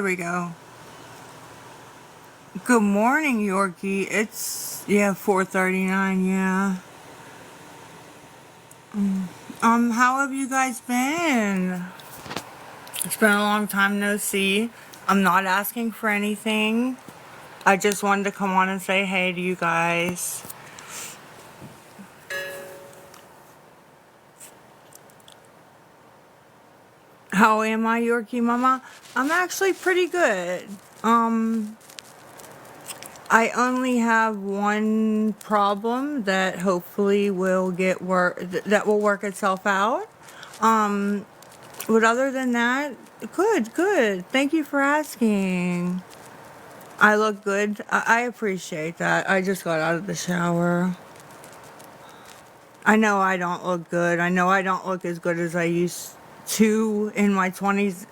There we go. Good morning, Yorkie. It's 4:39. Yeah. How have you guys been? It's been a long time no see. I'm not asking for anything. I just wanted to come on and say hey to you guys. How am I, Yorkie Mama? I'm actually pretty good. Um, I only have one problem that hopefully will that will work itself out. Um, but other than that, good, good. Thank you for asking. I look good. I appreciate that. I just got out of the shower. I know I don't look good. I know I don't look as good as I used to in my 20s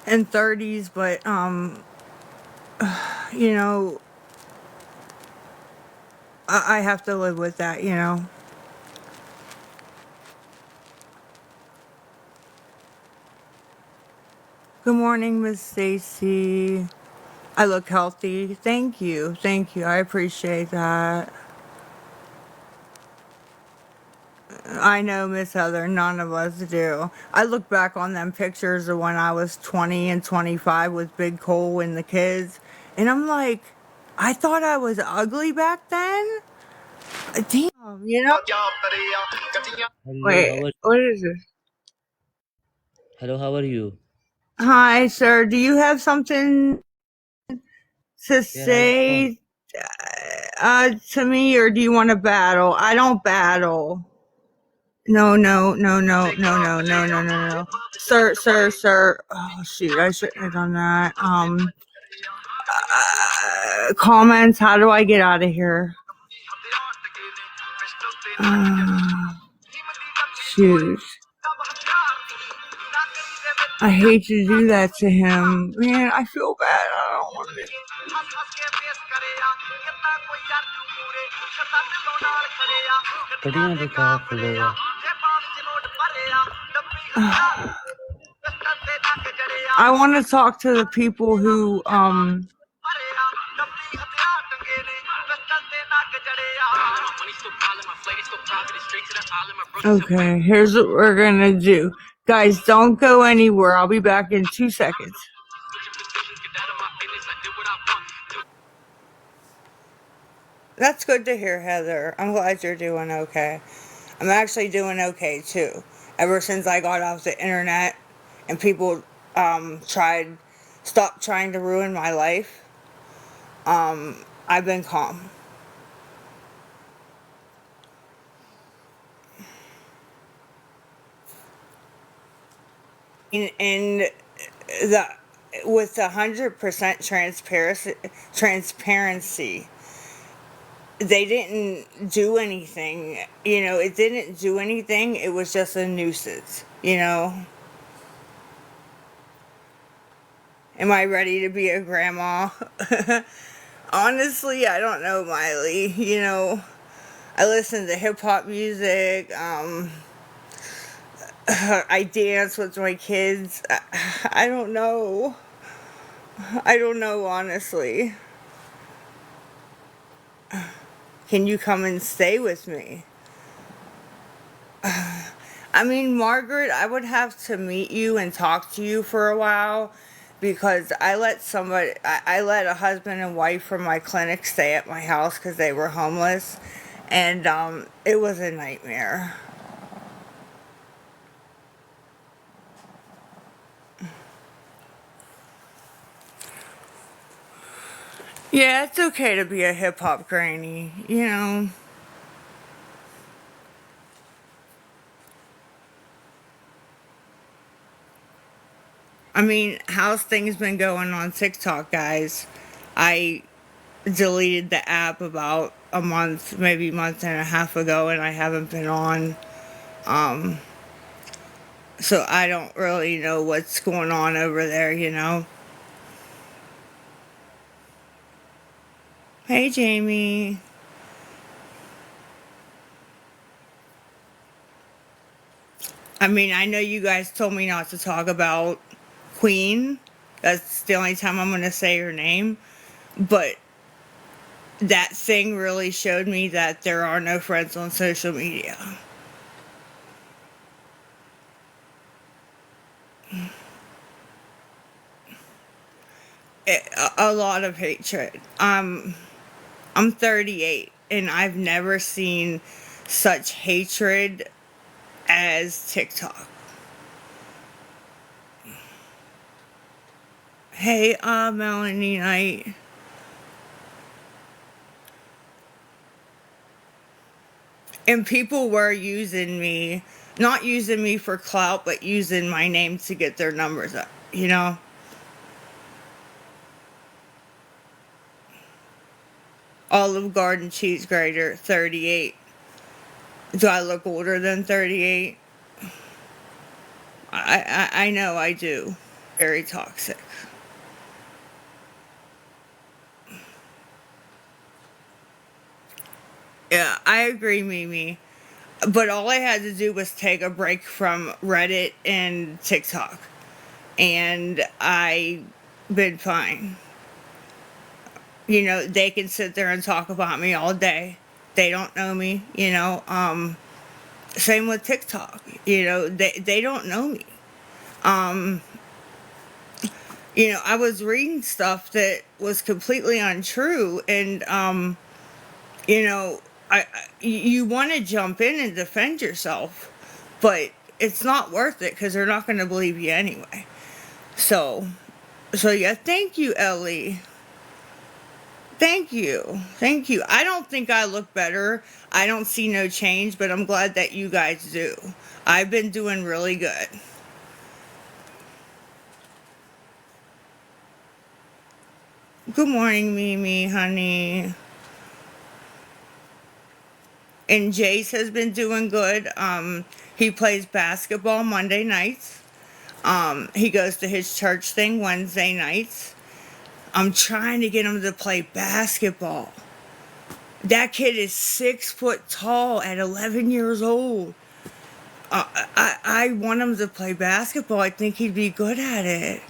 and 30s, but you know, I have to live with that. Good morning, Miss Stacy. I look healthy. Thank you. Thank you. I appreciate that. I know, Miss Heather, none of us do. I look back on them pictures of when I was 20 and 25 with Big Cole and the kids, and I'm like, I thought I was ugly back then? Damn. Hello, Wait, how are what is this? hello, how are you? Hi, sir. Do you have something to Yeah, I am fine. say to me, or do you want to battle? I don't battle. No, no, no, no, no, no, no, no, no, no. Sir. Oh, shoot. I shouldn't have done that. Comments. How do I get out of here? Uh, shoot. I hate to do that to him. Man, I feel bad. I don't want What do you want to talk about? to. I want to talk to the people who Okay, here's what we're gonna do. Guys, don't go anywhere. I'll be back in 2 seconds. That's good to hear, Heather. I'm glad you're doing okay. I'm actually doing okay too. Ever since I got off the internet and people stopped trying to ruin my life, I've been calm. And the with 100% transparency, they didn't do anything. It didn't do anything. It was just a nuisance. Am I ready to be a grandma? Honestly, I don't know, Miley. I listen to hip hop music. I dance with my kids. I don't know. I don't know, honestly. Can you come and stay with me? I mean, Margaret, I would have to meet you and talk to you for a while because I let a husband and wife from my clinic stay at my house because they were homeless, and it was a nightmare. Yeah, it's okay to be a hip hop granny. I mean, how's things been going on TikTok, guys? I deleted the app about a month, maybe month and a half ago, and I haven't been on. Um, so I don't really know what's going on over there. Hey, Jamie. I mean, I know you guys told me not to talk about Queen, That's the only time I'm going to say her name. But that thing really showed me that there are no friends on social media. A lot of hatred. I'm 38 and I've never seen such hatred as TikTok. Hey, Melanie Knight. And people were using me, not using me for clout, but using my name to get their numbers up, you know? Olive Garden cheese grater, 38. Do I look older than 38? I know I do. Very toxic. Yeah, I agree, Mimi. But all I had to do was take a break from Reddit and TikTok. And I been fine. You know, they can sit there and talk about me all day. They don't know me, you know. Same with TikTok. You know, they don't know me. Um, you know, I was reading stuff that was completely untrue, and you know, you want to jump in and defend yourself, but it's not worth it because they're not going to believe you anyway. So, so yeah, thank you, Ellie. Thank you. Thank you. I don't think I look better. I don't see no change, but I'm glad that you guys do. I've been doing really good. Good morning, Mimi, honey. And Jace has been doing good. He plays basketball Monday nights. He goes to his church thing Wednesday nights. I'm trying to get him to play basketball. That kid is 6 foot tall at 11 years old. I want him to play basketball. I think he'd be good at it.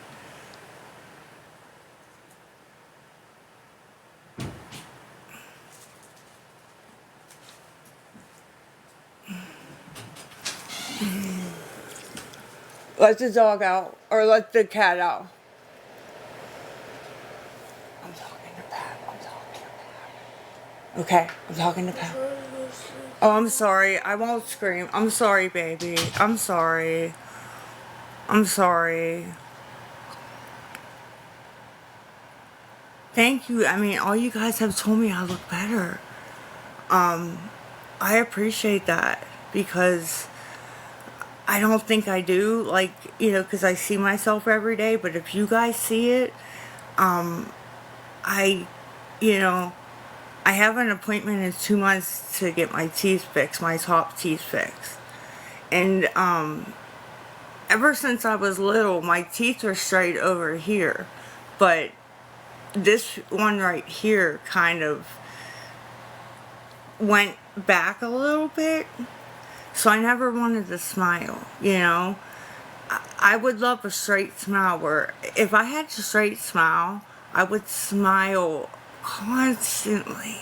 Let the dog out, or let the cat out. I'm talking to Pat. I'm talking to Pat. Okay, I'm talking to Pat. Oh, I'm sorry. I won't scream. I'm sorry, baby. I'm sorry. I'm sorry. Thank you. I mean, all you guys have told me I look better. I appreciate that because I don't think I do. Like, you know, because I see myself every day. But if you guys see it, I, you know, I have an appointment in 2 months to get my teeth fixed, my top teeth fixed. And ever since I was little, my teeth are straight over here. But this one right here kind of went back a little bit. So I never wanted to smile, you know. I would love a straight smile where if I had a straight smile, I would smile constantly.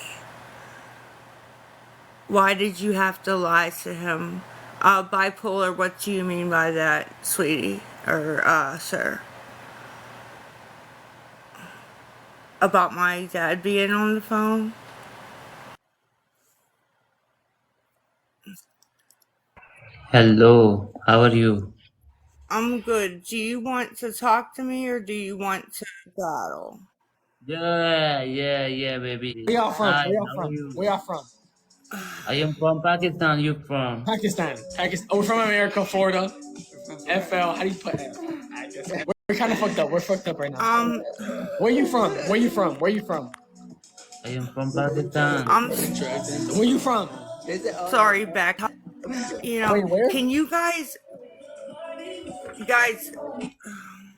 Why did you have to lie to him? Bipolar, what do you mean by that, sweetie? Or, sir? About my dad being on the phone? Hello, how are you? I'm good. Do you want to talk to me or do you want to battle? Yeah, Where baby. y'all from? Hi, Where y'all how are from? you? Where y'all from? I am from Pakistan. You from? Pakistan. Pakistan. Oh, we're from America, Florida. FL. How do you put F? We're kind of fucked up. We're fucked up right now. Um, Where you from? Where you from? Where you from? I am from Pakistan. I'm Where you from? sorry, Beck. You know, Wait, where? can guys,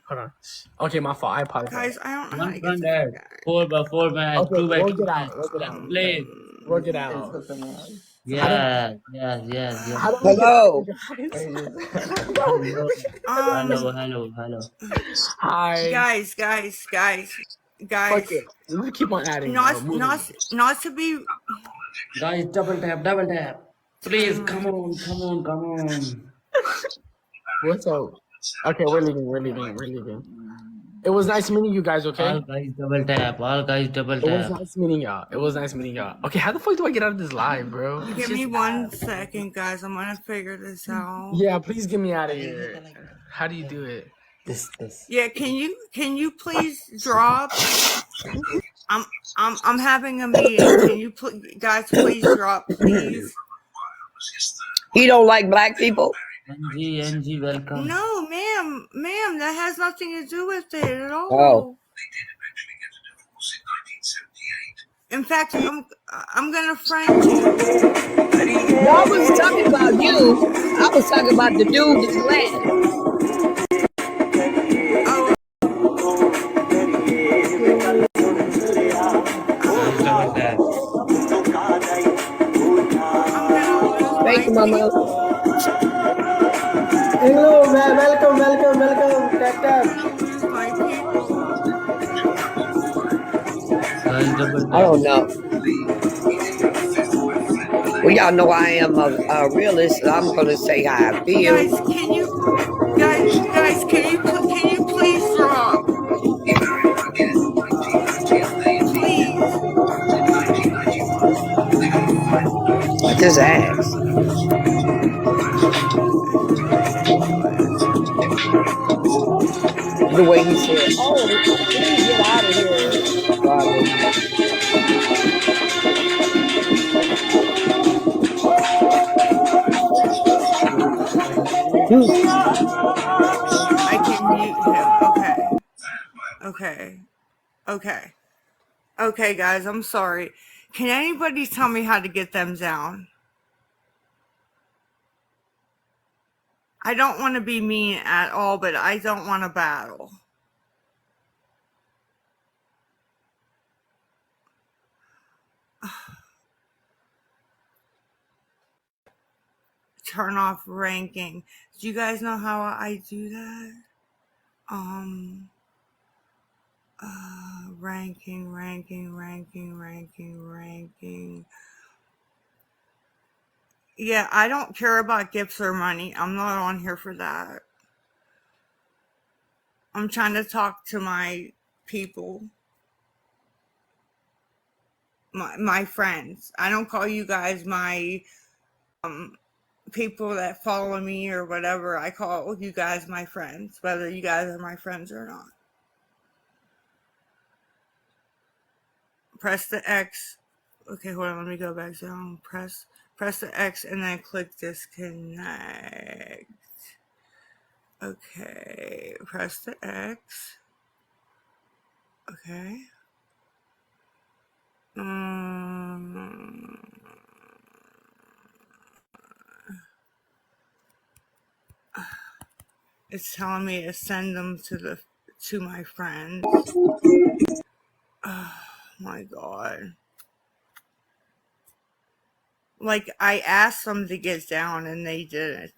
Hold on. Okay, my fault. I apologize. guys, I don't know how One to get from to that that. guy. 4 by 4 match, Okay, 2 by work 2 it out. match. Work it out. Play. Work it out. How do Yes, yes, yes, yes. how do we get Hello. Hello, hello, Um, hello, hello. Hi. Fuck guys. it. We keep on adding, bro. Not, Moving. not, not to be. Guys, double tap, double tap. Please, come Uh, on, come on, come on. What's up? Okay, we're leaving. We're leaving. We're leaving. It was nice meeting you guys. Okay. All guys, double tap. All guys, double It was tap. nice meeting y'all. It was nice meeting y'all. Okay, how the fuck do I get out of this live, bro? It's give me just 1 second, guys. I'm gonna figure this out. yeah. Please get me out of here. How do you do it? This. Yeah, can you please drop? I'm I'm having a meeting. Can you guys please drop, please? He don't like black people. NG, welcome. No, ma'am, that has nothing to do with it at all. Oh. In fact, I'm gonna friend you. No, I was talking about you. I was talking about the dude that's glad. Oh, Guys, double tap. I'm gonna lose my Thank you, Mama. people. Hello, man. Welcome. Tap tap. I'm gonna lose my people. Guys, double I tap. don't know. Well, y'all know I am a realist. So I'm gonna say how I feel. Guys, can you please drop? Please. I just asked. The way he said, "Oh, please get out of here." I can mute him. Okay. Okay. Okay. Okay, guys, I'm sorry. Can anybody tell me how to get them down? I don't want to be mean at all, but I don't want to battle. Turn off ranking. Do you guys know how I do that? Ranking. Yeah, I don't care about gifts or money. I'm not on here for that. I'm trying to talk to my people, my friends. I don't call you guys my people that follow me or whatever. I call you guys my friends, whether you guys are my friends or not. Press the X. Okay, hold on. Let me go back down. Press the X and then click disconnect. Okay, press the X. Okay. It's telling me to send them to my friends. Oh my god. Like I asked them to get down and they didn't.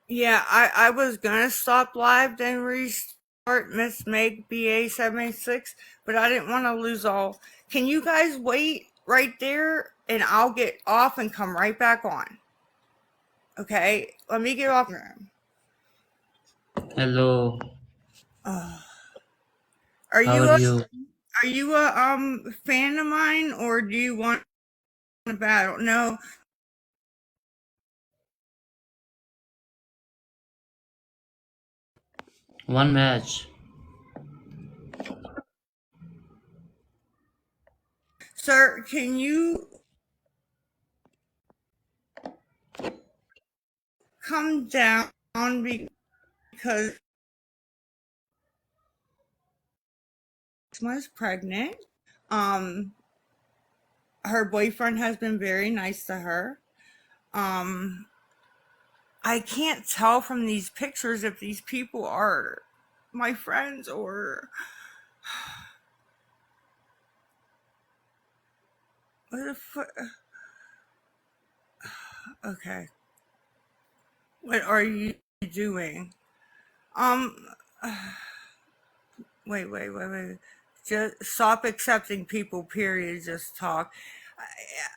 Yeah, I was gonna stop live then restart Miss Meg BA786, but I didn't want to lose all. Can you guys wait right there and I'll get off and come right back on? Okay, let me get off room. Hello. Are How you are a you? fan of mine or do you want to battle? No. One match. Sir, can you come down because was pregnant. Um her boyfriend has been very nice to her. Um I can't tell from these pictures if these people are my friends or what the fuck. Okay, what are you doing? Um, wait. Just stop accepting people. Period. Just talk.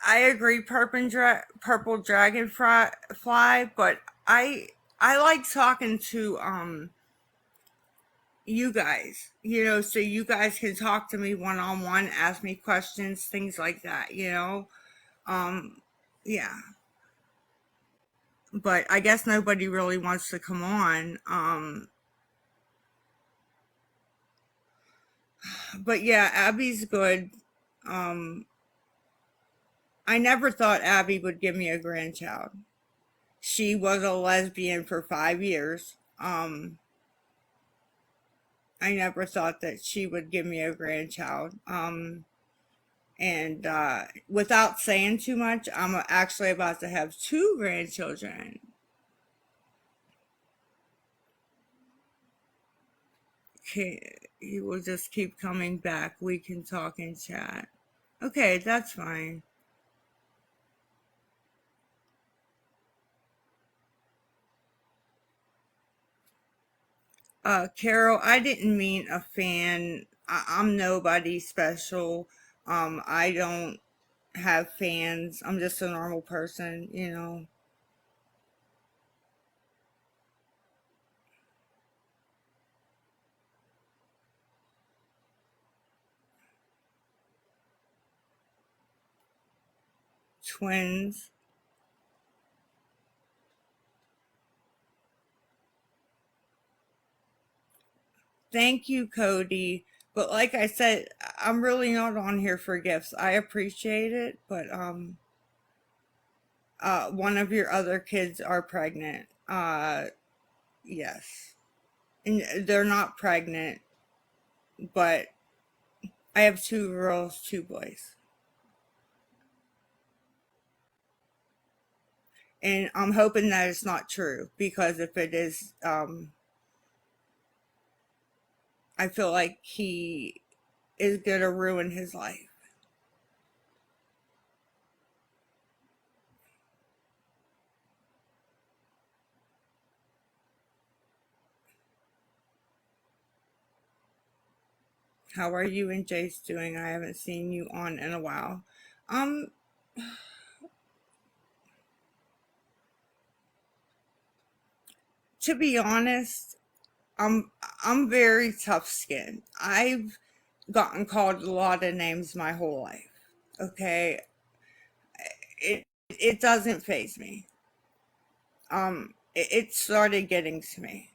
I agree, purple dragonfly, but I like talking to you guys. So you guys can talk to me one on one, ask me questions, things like that. Yeah. But I guess nobody really wants to come on. But yeah, Abby's good. Um, I never thought Abby would give me a grandchild. She was a lesbian for 5 years. I never thought that she would give me a grandchild. And without saying too much, I'm actually about to have two grandchildren. Okay, you will just keep coming back. We can talk and chat. Okay, that's fine. Carol, I didn't mean a fan. I'm nobody special. I don't have fans. I'm just a normal person. Twins. Thank you, Cody. But like I said, I'm really not on here for gifts. I appreciate it, but one of your other kids are pregnant. Yes. And they're not pregnant, but I have two girls, two boys. And I'm hoping that it's not true because if it is, I feel like he is gonna ruin his life. How are you and Jace doing? I haven't seen you on in a while. Um, to be honest, I'm very tough skinned. I've gotten called a lot of names my whole life. Okay, it doesn't faze me. It started getting to me.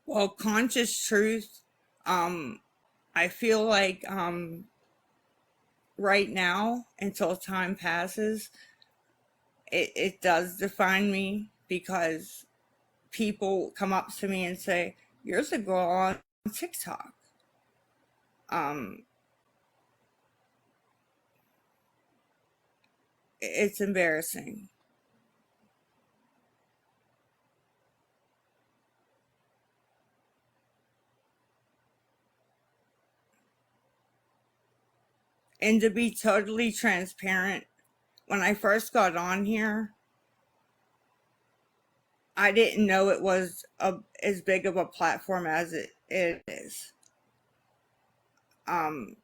Well, conscious truth. Um, I feel like right now until time passes, it does define me because people come up to me and say, "You're the girl on TikTok." Um, it's embarrassing. And to be totally transparent, when I first got on here, I didn't know it was as big of a platform as it is. Um,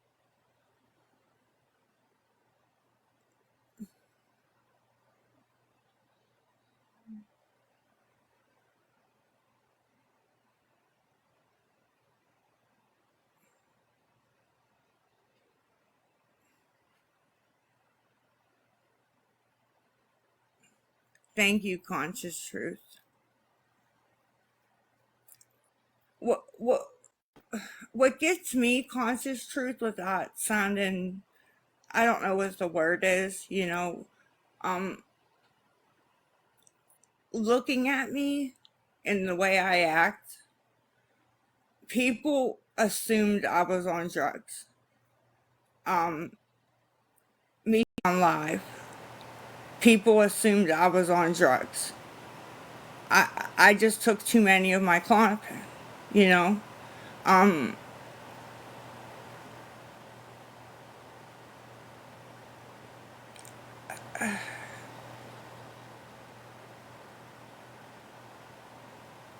Thank you, conscious truth. What what gets me, conscious truth, without sounding, I don't know what the word is. Um, looking at me and the way I act, people assumed I was on drugs. Me on live, people assumed I was on drugs. I just took too many of my Klonopin, you know. Um,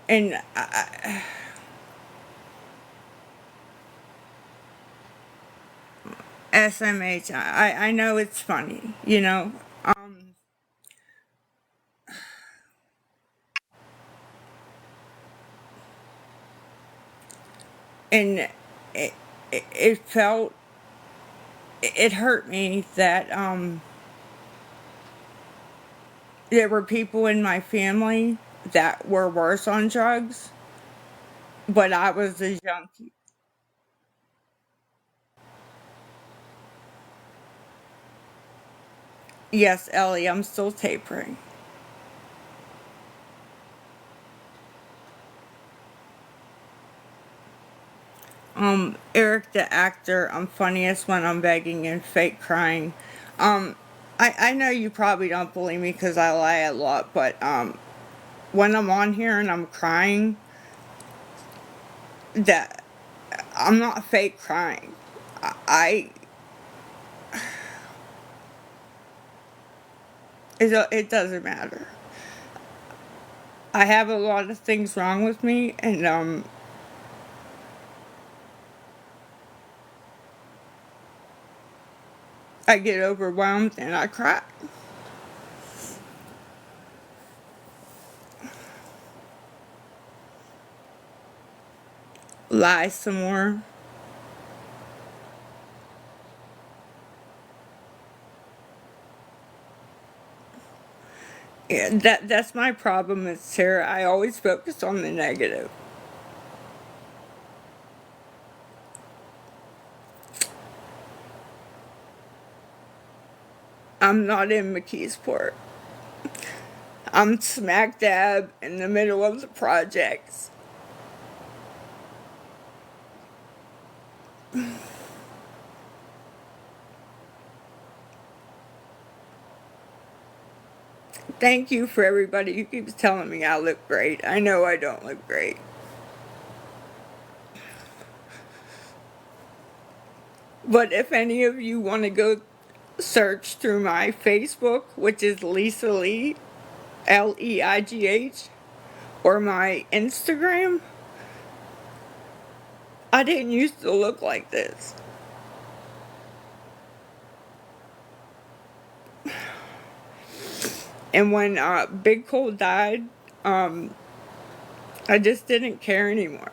and SMH, I know it's funny, you know. And it felt, it hurt me that there were people in my family that were worse on drugs, but I was a junkie. Yes, Ellie, I'm still tapering. Eric the actor, I'm funniest when I'm begging and fake crying. Um, I know you probably don't believe me because I lie a lot, but when I'm on here and I'm crying, that I'm not fake crying. I it doesn't matter. I have a lot of things wrong with me, and I get overwhelmed and I cry. Lie some more. Yeah, that's my problem with Sarah. I always focus on the negative. I'm not in McKeesport. I'm smack dab in the middle of the projects. Thank you for everybody who keeps telling me I look great. I know I don't look great. But if any of you want to go search through my Facebook, which is Lisa Lee, Leigh, or my Instagram, I didn't used to look like this. And when Big Cole died, I just didn't care anymore.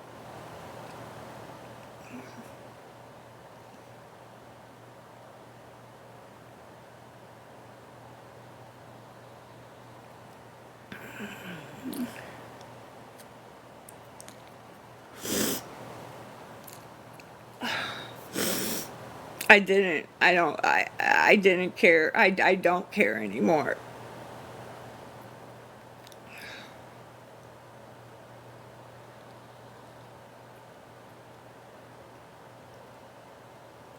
I didn't. I don't. I didn't care. I don't care anymore.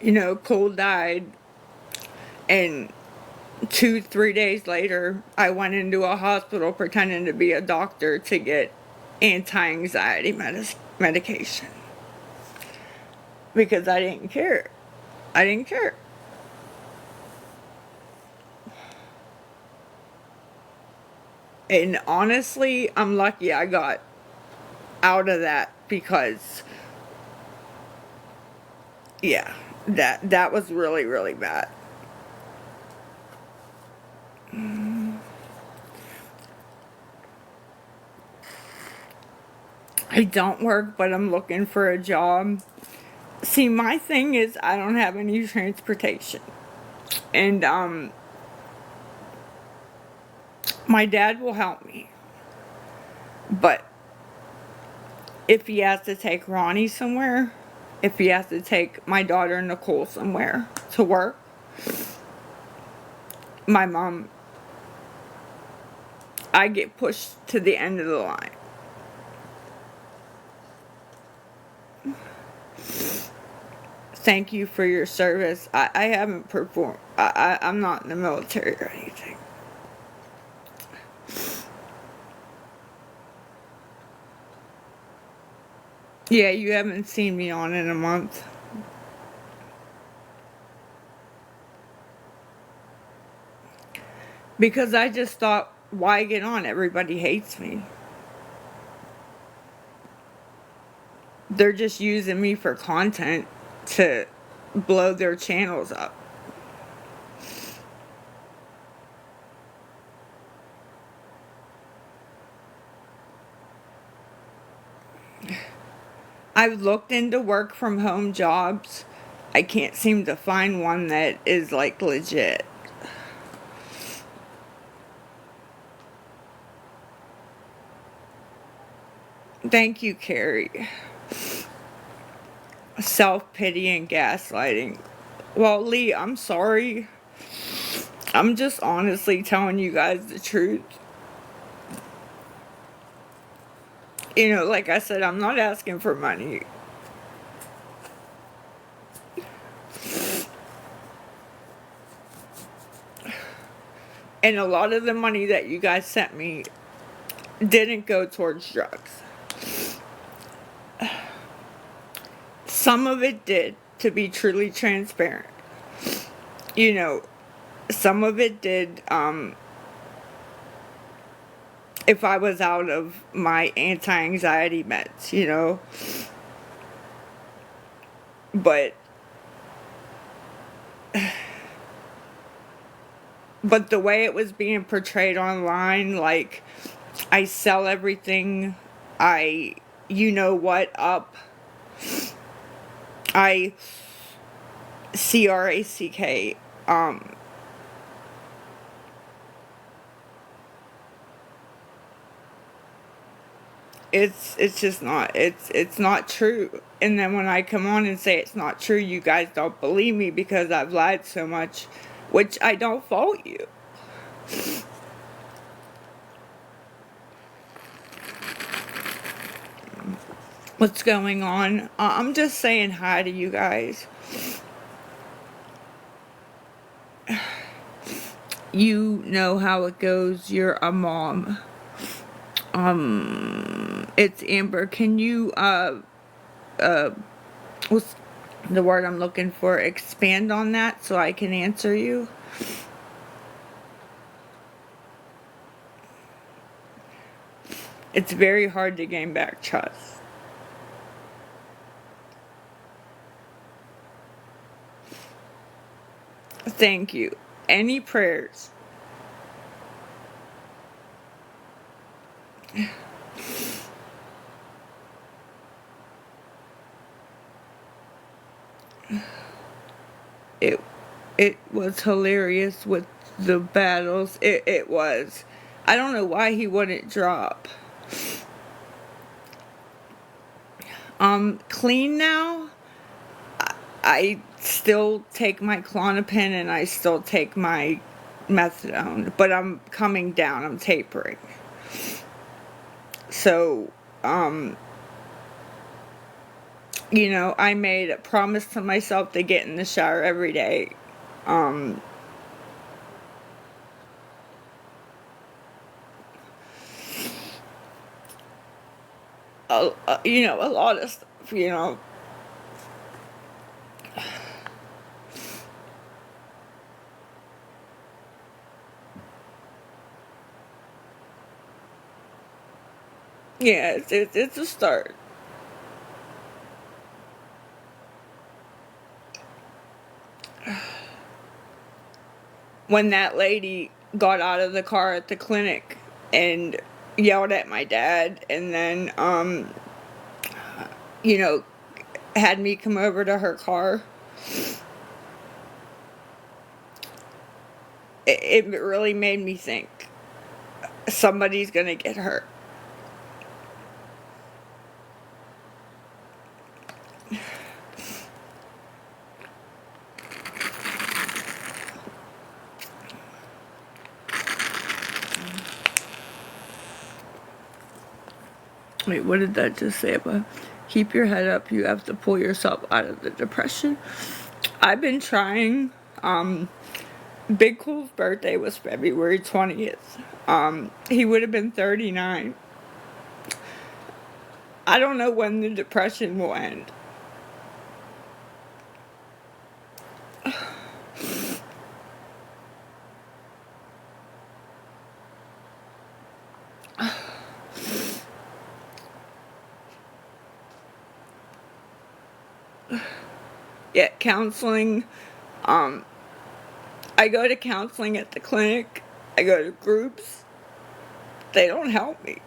You know, Cole died, and 2, 3 days later, I went into a hospital pretending to be a doctor to get anti-anxiety medication because I didn't care. I didn't care. And honestly, I'm lucky I got out of that because, yeah, that was really, really bad. I don't work, but I'm looking for a job. See, my thing is I don't have any transportation. And my dad will help me. But if he has to take Ronnie somewhere, if he has to take my daughter Nicole somewhere to work, my mom I get pushed to the end of the line. Thank you for your service. I haven't performed. I'm not in the military or anything. Yeah, you haven't seen me on in a month. Because I just thought, why get on? Everybody hates me. They're just using me for content to blow their channels up. I've looked into work from home jobs. I can't seem to find one that is like legit. Thank you, Carrie. Self-pity and gaslighting. Well, Lee, I'm sorry. I'm just honestly telling you guys the truth. You know, like I said, I'm not asking for money. And a lot of the money that you guys sent me didn't go towards drugs. Some of it did, to be truly transparent. You know, some of it did, if I was out of my anti-anxiety meds, you know. But the way it was being portrayed online, like, I sell everything, you know what, up. I CRACK, it's just not, it's not true. And then when I come on and say it's not true, you guys don't believe me because I've lied so much, which I don't fault you. What's going on? I'm just saying hi to you guys. You know how it goes. You're a mom. It's Amber. Can you, what's the word I'm looking for? Expand on that so I can answer you? It's very hard to gain back trust. Thank you. Any prayers? It it was hilarious with the battles. It was. I don't know why he wouldn't drop. Clean now. I still take my Klonopin and I still take my methadone, but I'm coming down. I'm tapering. So, you know, I made a promise to myself to get in the shower every day. You know, a lot of stuff, you know. Yeah, it's a start. When that lady got out of the car at the clinic and yelled at my dad and then, you know, had me come over to her car, it really made me think somebody's gonna get hurt. Wait, what did that just say about keep your head up? You have to pull yourself out of the depression. I've been trying. Big Cool's birthday was February 20th. He would have been 39. I don't know when the depression will end. Yeah, counseling. I go to counseling at the clinic. I go to groups. They don't help me.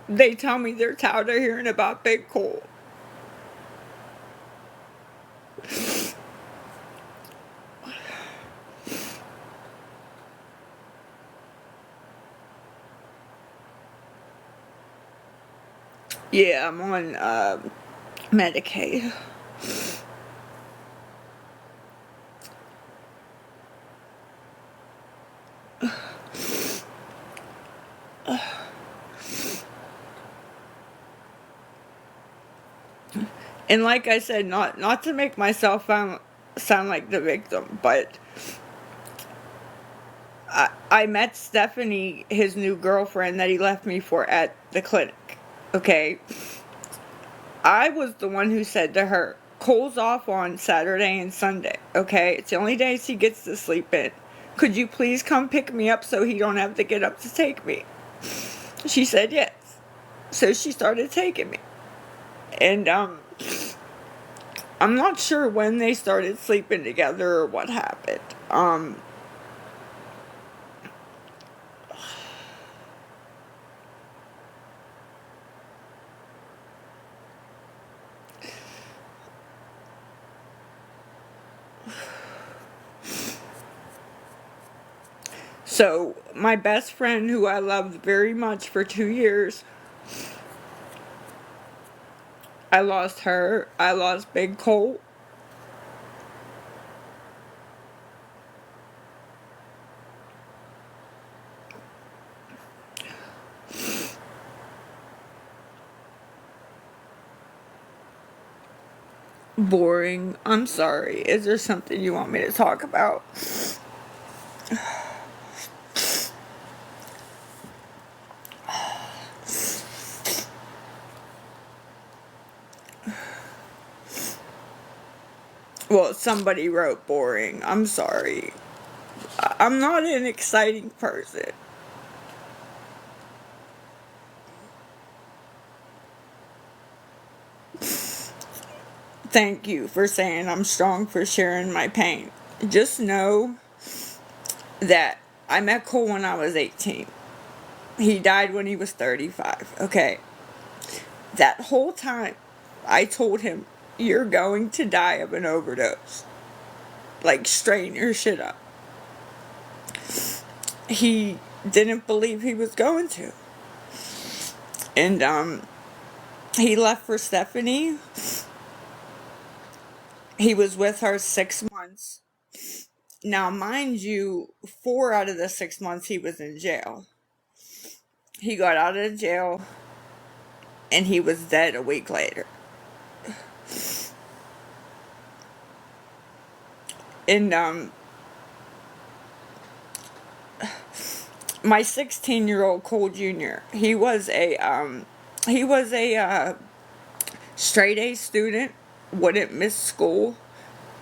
They tell me they're tired of hearing about Big Cool. Yeah, I'm on Medicaid. And like I said, not to make myself sound like the victim, but I met Stephanie, his new girlfriend that he left me for, at the clinic. Okay? I was the one who said to her, Cole's off on Saturday and Sunday, okay? It's the only days he gets to sleep in. Could you please come pick me up so he don't have to get up to take me? She said yes. So she started taking me. And I'm not sure when they started sleeping together or what happened. So my best friend, who I loved very much for 2 years, I lost her. I lost Big Cole. Boring. I'm sorry. Is there something you want me to talk about? Well, somebody wrote boring. I'm sorry. I'm not an exciting person. Thank you for saying I'm strong for sharing my pain. Just know that I met Cole when I was 18. He died when he was 35, okay? That whole time, I told him, you're going to die of an overdose. Like, straighten your shit up. He didn't believe he was going to. And, he left for Stephanie. He was with her 6 months. Now, mind you, 4 out of the 6 months he was in jail. He got out of jail, and he was dead a week later. And, my 16-year-old Cole Jr., he was a straight A student, wouldn't miss school.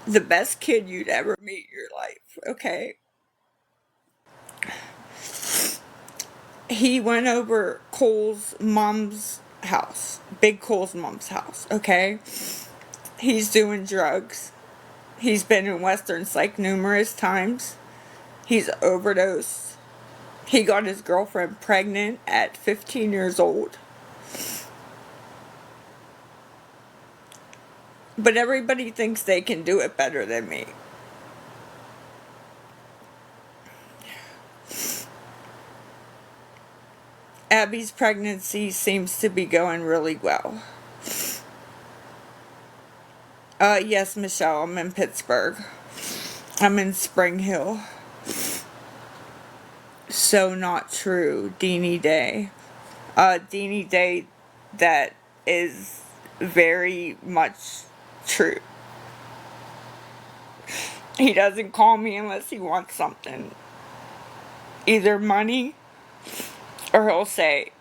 The best kid you'd ever meet in your life, okay? He went over Cole's mom's house, Big Cole's mom's house, okay? He's doing drugs. He's been in Western Psych numerous times. He's overdosed. He got his girlfriend pregnant at 15 years old. But everybody thinks they can do it better than me. Abby's pregnancy seems to be going really well. Yes, Michelle, I'm in Pittsburgh. I'm in Spring Hill. So not true, Deanie Day. Deanie Day that is very much true. He doesn't call me unless he wants something. Either money, or he'll say,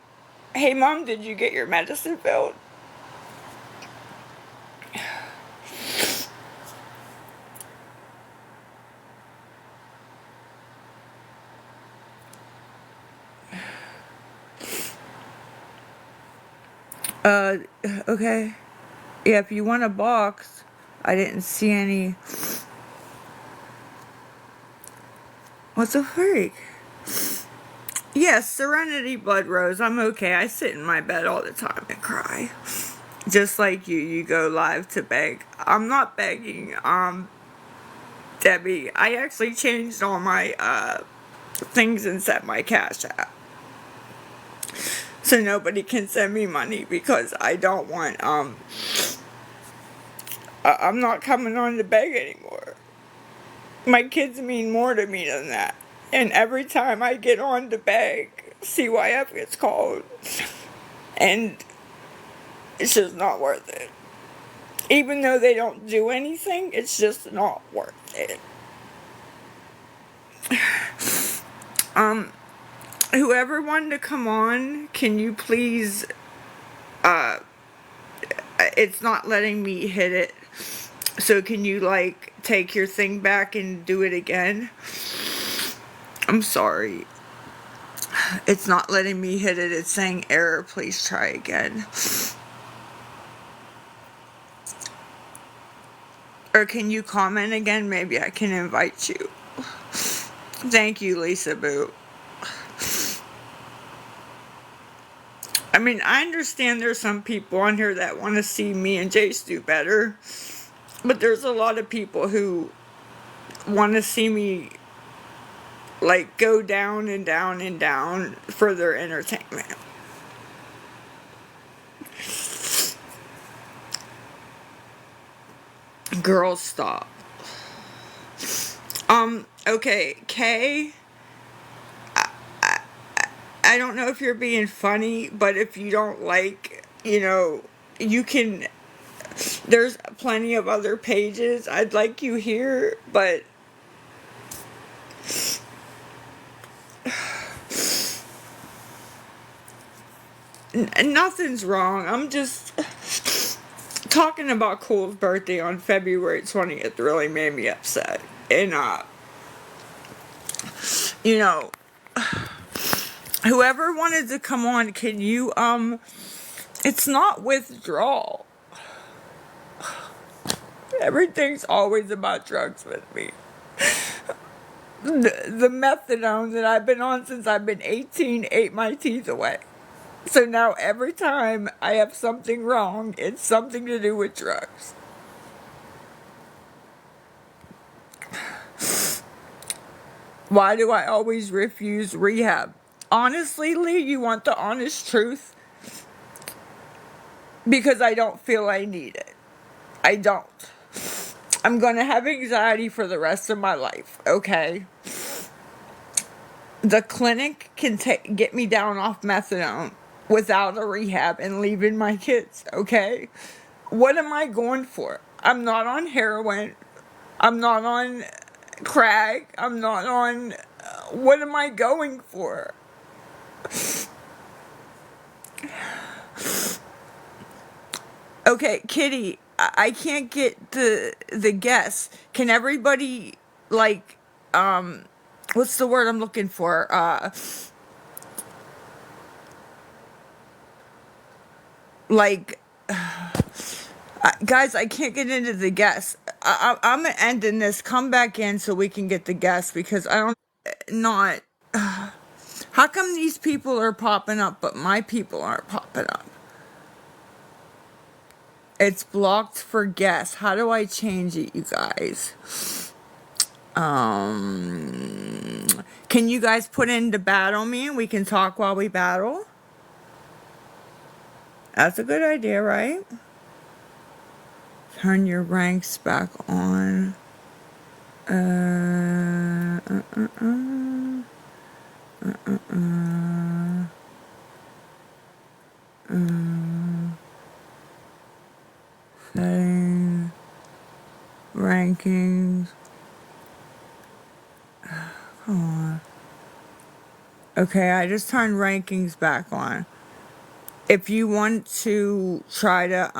"Hey Mom, did you get your medicine filled?" Okay. Yeah, if you want a box, I didn't see any. What the freak? Yes, Serenity Blood Rose. I'm okay. I sit in my bed all the time and cry. Just like you go live to beg. I'm not begging, Debbie. I actually changed all my, things and set my cash app. So nobody can send me money because I don't want, I'm not coming on to beg anymore. My kids mean more to me than that. And every time I get on to beg, CYF gets called. And it's just not worth it. Even though they don't do anything, it's just not worth it. Whoever wanted to come on, can you please, it's not letting me hit it. So can you, like, take your thing back and do it again? I'm sorry. It's not letting me hit it. It's saying error. Please try again. Or can you comment again? Maybe I can invite you. Thank you, Lisa Boo. I mean, I understand there's some people on here that want to see me and Jace do better. But there's a lot of people who want to see me, like, go down and down and down for their entertainment. Girls, stop. Okay, Kay, I don't know if you're being funny, but if you don't like, you can, there's plenty of other pages. I'd like you here, but nothing's wrong. I'm just talking about Cole's birthday on February 20th really made me upset. And, whoever wanted to come on, can you, it's not withdrawal. Everything's always about drugs with me. The methadone that I've been on since I've been 18 ate my teeth away. So now every time I have something wrong, it's something to do with drugs. Why do I always refuse rehab? Honestly, Lee, you want the honest truth? Because I don't feel I need it. I don't. I'm gonna have anxiety for the rest of my life, okay? The clinic can get me down off methadone without a rehab and leaving my kids, okay? What am I going for? I'm not on heroin. I'm not on crack. I'm not on... what am I going for? Okay, Kitty, I can't get the guess. Can everybody, like, what's the word I'm looking for? Like, guys, I can't get into the guess. I'm ending this. Come back in so we can get the guess because I don't, not, how come these people are popping up but my people aren't popping up? It's blocked for guess. How do I change it, you guys? Can you guys put in to battle me and we can talk while we battle? That's a good idea, right? Turn your ranks back on. Setting rankings. Come on. Okay, I just turned rankings back on. If you want to try to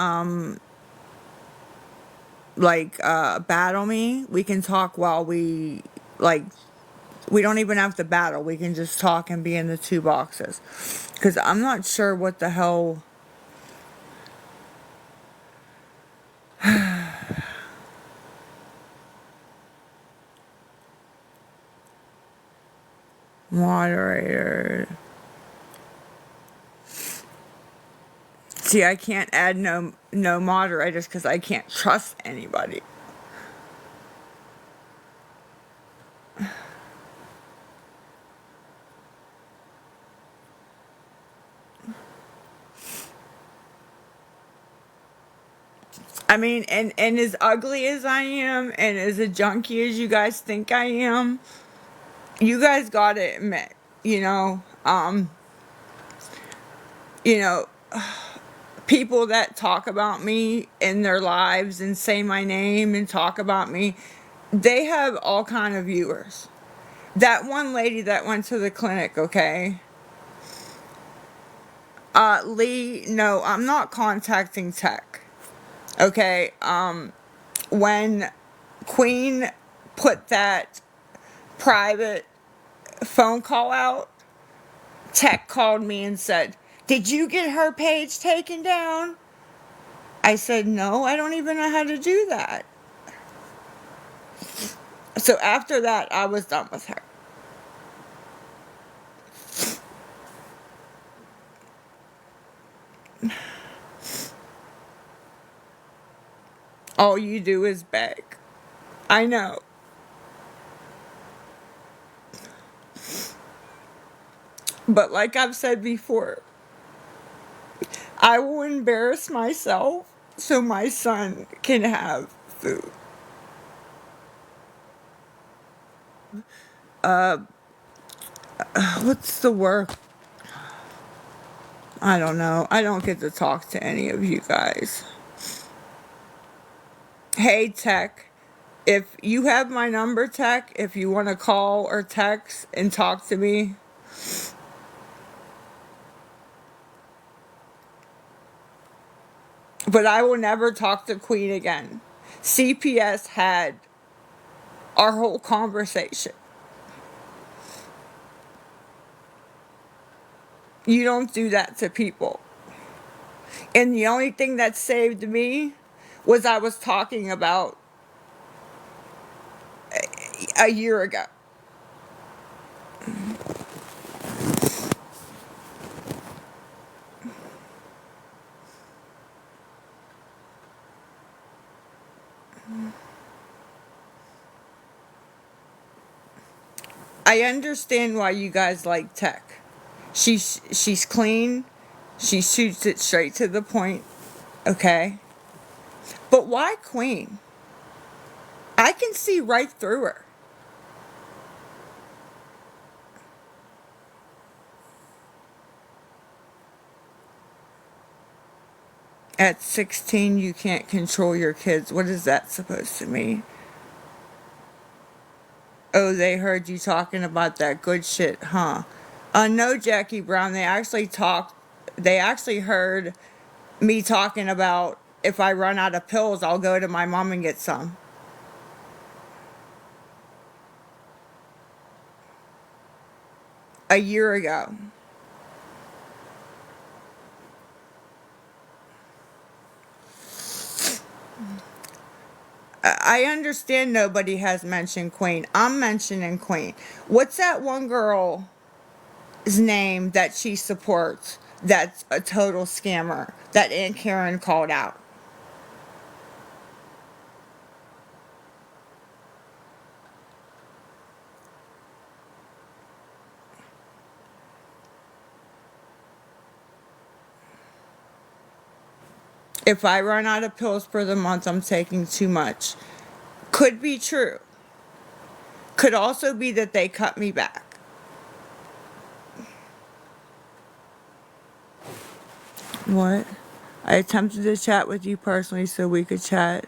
battle me, we can talk while we don't even have to battle. We can just talk and be in the two boxes. Cuz I'm not sure what the hell moderator. See, I can't add no moderators cuz I can't trust anybody. I mean, and as ugly as I am and as a junkie as you guys think I am, you guys gotta admit, you know, people that talk about me in their lives and say my name and talk about me, they have all kind of viewers. That one lady that went to the clinic, okay? Lee, no, I'm not contacting tech. Okay, when Queen put that private phone call out, tech called me and said, "Did you get her page taken down?" I said, "No, I don't even know how to do that." So after that, I was done with her. All you do is beg. I know. But like I've said before, I will embarrass myself so my son can have food. What's the work? I don't know. I don't get to talk to any of you guys. Hey, Tech. If you have my number, Tech, if you want to call or text and talk to me, but I will never talk to Queen again. CPS had our whole conversation. You don't do that to people. And the only thing that saved me was I was talking about a year ago. I understand why you guys like Tech. She's clean. She shoots it straight to the point. Okay. But why Queen? I can see right through her. At 16, you can't control your kids. What is that supposed to mean? Oh, they heard you talking about that good shit, huh? No, Jackie Brown, they actually heard me talking about if I run out of pills, I'll go to my mom and get some. A year ago. I understand nobody has mentioned Queen. I'm mentioning Queen. What's that one girl's name that she supports that's a total scammer that Aunt Karen called out? If I run out of pills for the month, I'm taking too much. Could be true. Could also be that they cut me back. What? I attempted to chat with you personally so we could chat,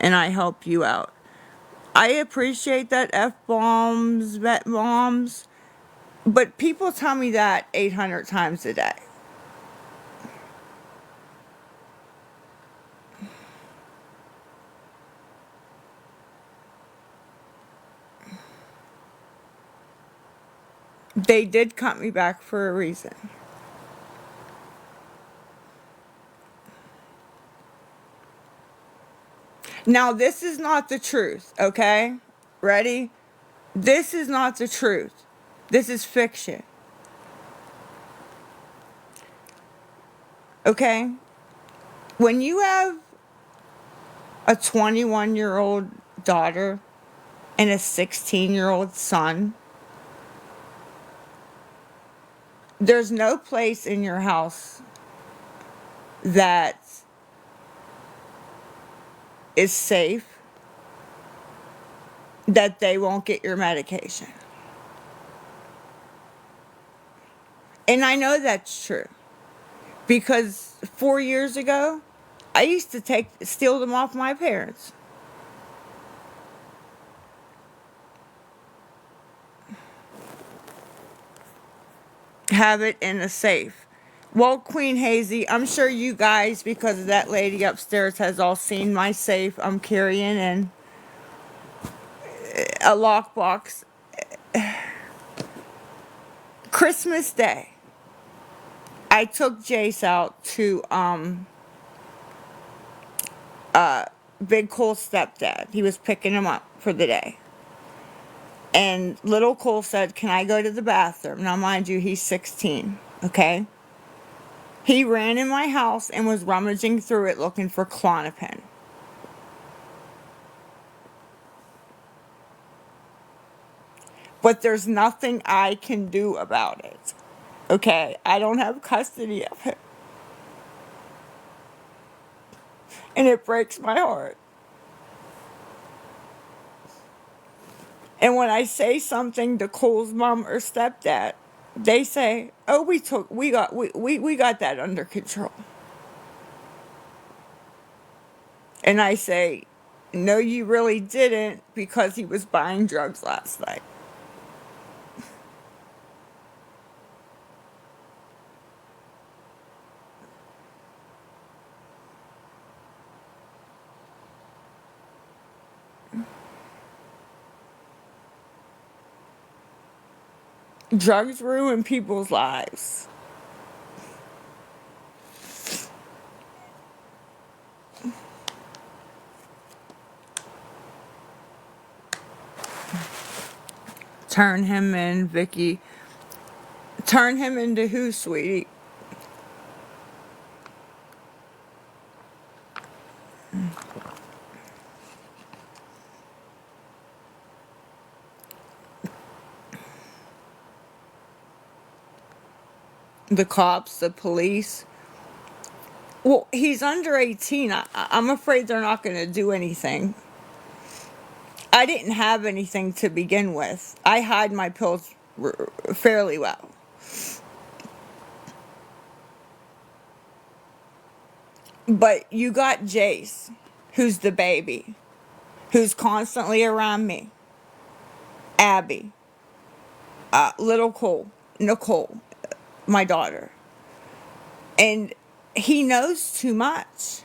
and I help you out. I appreciate that F-bombs, vet bombs, but people tell me that 800 times a day. They did cut me back for a reason. Now, this is not the truth, okay? Ready? This is not the truth. This is fiction. Okay? When you have a 21-year-old daughter and a 16-year-old son, there's no place in your house that is safe that they won't get your medication. And I know that's true because 4 years ago, I used to steal them off my parents. Have it in a safe. Well, Queen Hazy, I'm sure you guys, because of that lady upstairs, has all seen my safe I'm carrying in a lockbox. Christmas Day, I took Jace out to Big Cole's stepdad. He was picking him up for the day. And little Cole said, "Can I go to the bathroom?" Now, mind you, he's 16, okay? He ran in my house and was rummaging through it looking for Klonopin. But there's nothing I can do about it, okay? I don't have custody of him. And it breaks my heart. And when I say something to Cole's mom or stepdad, they say, "Oh, we got that under control." And I say, "No, you really didn't, because he was buying drugs last night." Drugs ruin people's lives. Turn him in, Vicky. Turn him into who, sweetie? The cops, the police. Well, he's under 18. I'm afraid they're not going to do anything. I didn't have anything to begin with. I hide my pills fairly well. But you got Jace, who's the baby, who's constantly around me. Abby, little Cole, Nicole, my daughter. And he knows too much.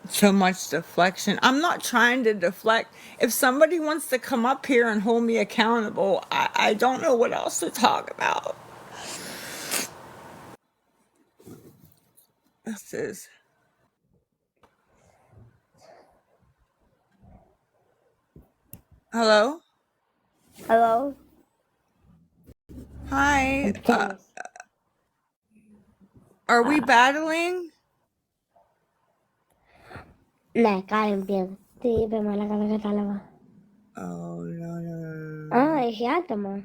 So much deflection. I'm not trying to deflect. If somebody wants to come up here and hold me accountable, I don't know what else to talk about. This is. Hello? Hello? Hi. Tennis. Are we battling? Ναι, κάνει πιέδα. Τι είπε, μαλάκα, δεν κατάλαβα. Oh, no. Α, έχει άτομα.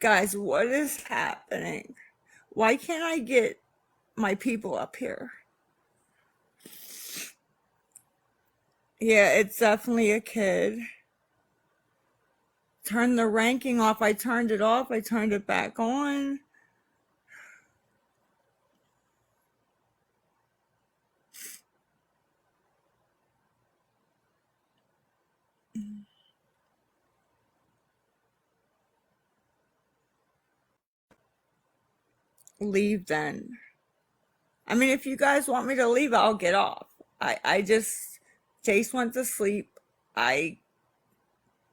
Guys, what is happening? Why can't I get my people up here? Yeah, it's definitely a kid. Turn the ranking off. I turned it off. I turned it back on. Leave then. I mean, if you guys want me to leave, I'll get off. Chase went to sleep. I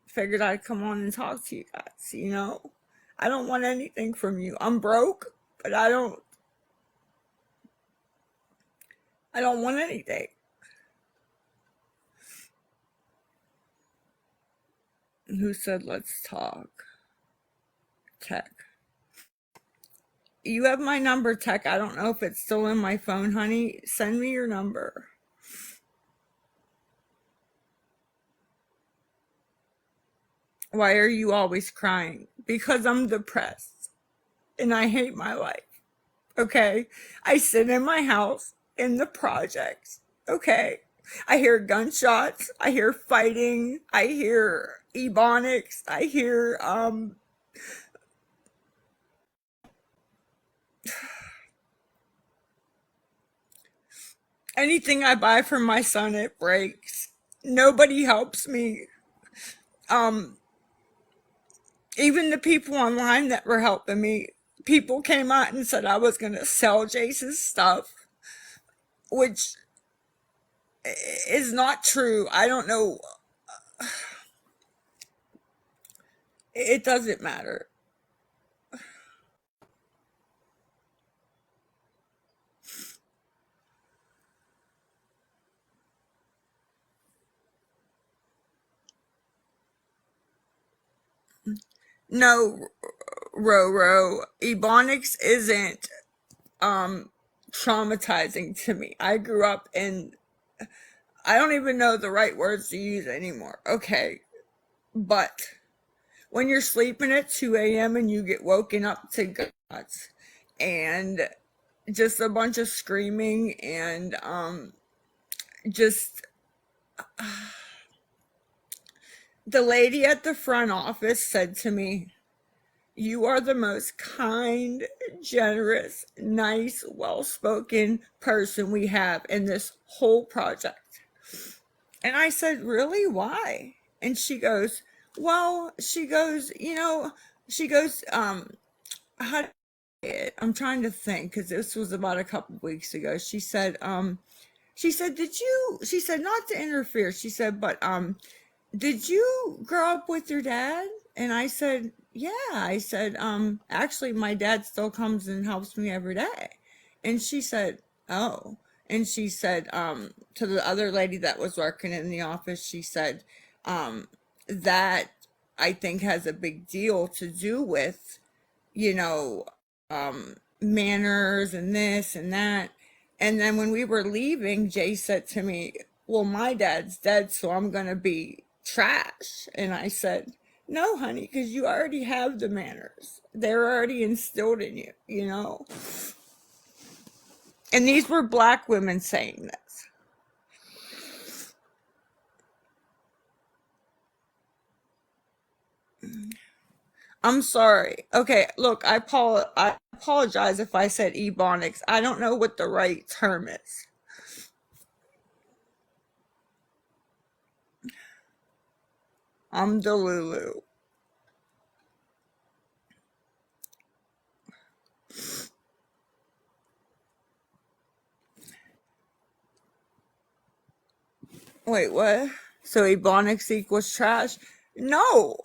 figured I'd come on and talk to you guys, you know? I don't want anything from you. I'm broke, but I don't want anything. Who said let's talk? Tech. You have my number, Tech. I don't know if it's still in my phone, honey. Send me your number. Why are you always crying? Because I'm depressed and I hate my life. Okay? I sit in my house in the projects. Okay? I hear gunshots. I hear fighting. I hear ebonics. I hear, anything I buy for my son, it breaks. Nobody helps me. Even the people online that were helping me, people came out and said I was going to sell Jace's stuff, which is not true. I don't know. It doesn't matter. No, Roro, Ebonics isn't traumatizing to me. I grew up in, I don't even know the right words to use anymore. Okay. But when you're sleeping at 2 a.m. and you get woken up to guns and just a bunch of screaming and just the lady at the front office said to me, "You are the most kind, generous, nice, well-spoken person we have in this whole project." And I said, "Really? Why?" And she goes, "Well," she goes, how I'm trying to think because this was about a couple weeks ago. She said, she said, not to interfere. She said, but, did you grow up with your dad? And I said, yeah. I said, actually, my dad still comes and helps me every day. And she said, oh. And she said, to the other lady that was working in the office, she said, that I think has a big deal to do with, you know, manners and this and that. And then when we were leaving, Jay said to me, well, my dad's dead, so I'm going to be trash. And I said, no, honey, because you already have the manners. They're already instilled in you, you know? And these were black women saying this. I'm sorry. Okay, look, I apologize if I said ebonics. I don't know what the right term is. I'm Delulu. Wait, what? So ebonics equals trash? No.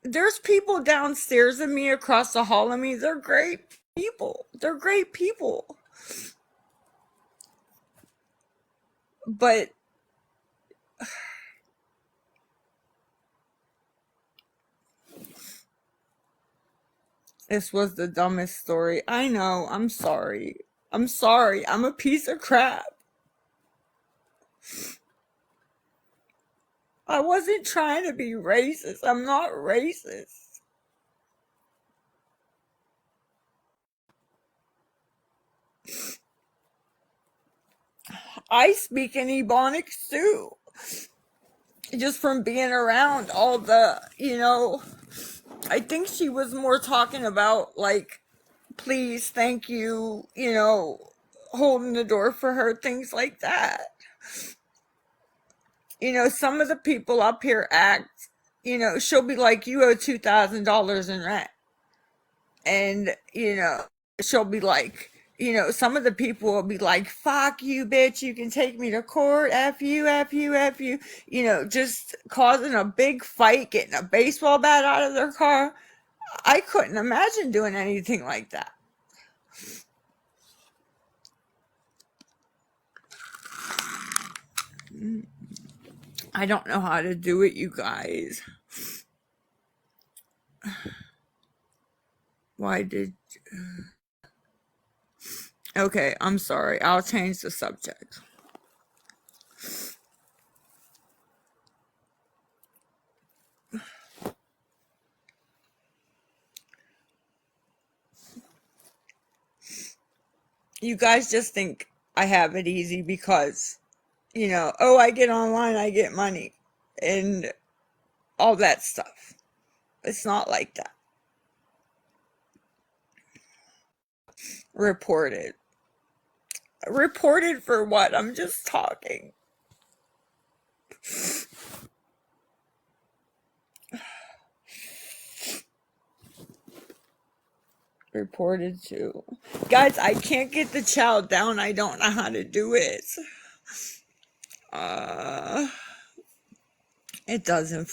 There's people downstairs of me, across the hall of me. They're great people. They're great people. But this was the dumbest story. I know. I'm sorry. I'm sorry. I'm a piece of crap. I wasn't trying to be racist. I'm not racist. I speak in Ebonics too. Just from being around all the, I think she was more talking about, like, please, thank you, holding the door for her, things like that. Some of the people up here act, she'll be like, you owe $2,000 in rent. And, she'll be like, some of the people will be like, fuck you, bitch, you can take me to court, F you, F you, F you, just causing a big fight, getting a baseball bat out of their car. I couldn't imagine doing anything like that. I don't know how to do it, you guys. Why did... Okay, I'm sorry. I'll change the subject. You guys just think I have it easy because, I get online, I get money, and all that stuff. It's not like that. Reported. Reported for what? I'm just talking. Reported to. Guys, I can't get the child down. I don't know how to do it. It doesn't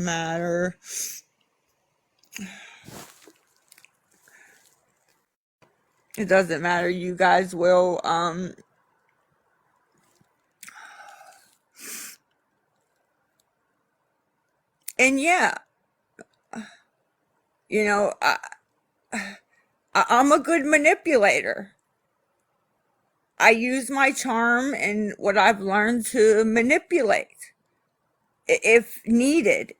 matter. It doesn't matter. You guys will, and yeah, I'm a good manipulator. I use my charm and what I've learned to manipulate. If needed.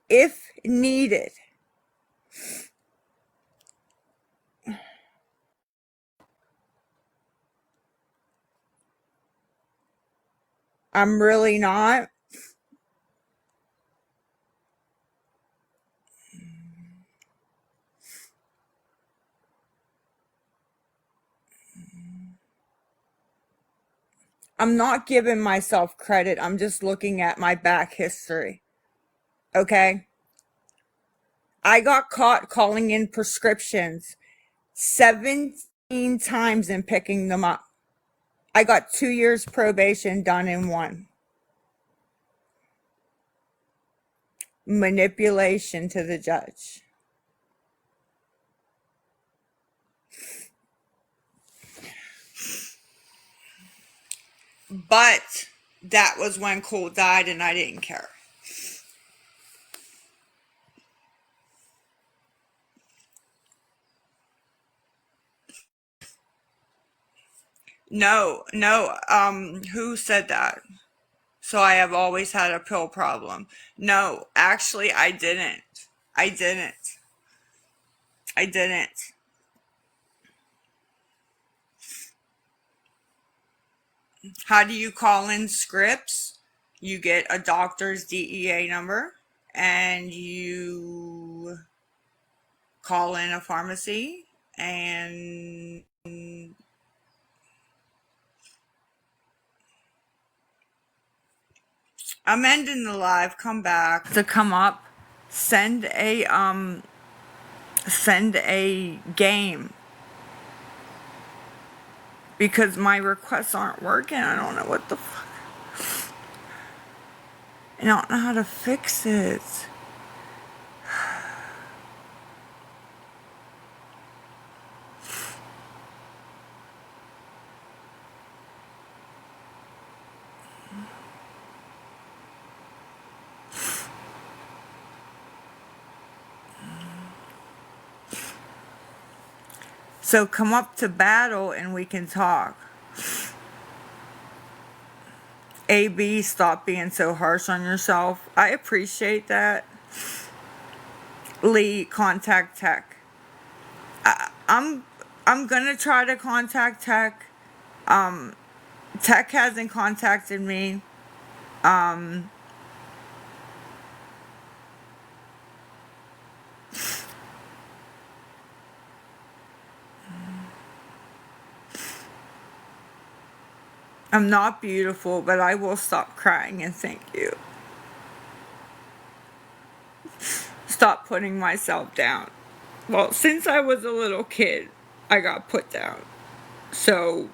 I'm really not. I'm not giving myself credit. I'm just looking at my back history. Okay? I got caught calling in prescriptions 17 times and picking them up. I got 2 years probation done in one. Manipulation to the judge. But that was when Cole died and I didn't care. No, who said that? So I have always had a pill problem. No, actually I didn't. I didn't. How do you call in scripts? You get a doctor's DEA number and you call in a pharmacy and I'm ending the live. Come back. To come up, send a game because my requests aren't working. I don't know what the fuck. I don't know how to fix it. So come up to battle and we can talk. AB, stop being so harsh on yourself. I appreciate that. Lee, contact tech. I'm gonna try to contact tech. Tech hasn't contacted me. Um, I'm not beautiful, but I will stop crying and thank you. Stop putting myself down. Well, since I was a little kid, I got put down. So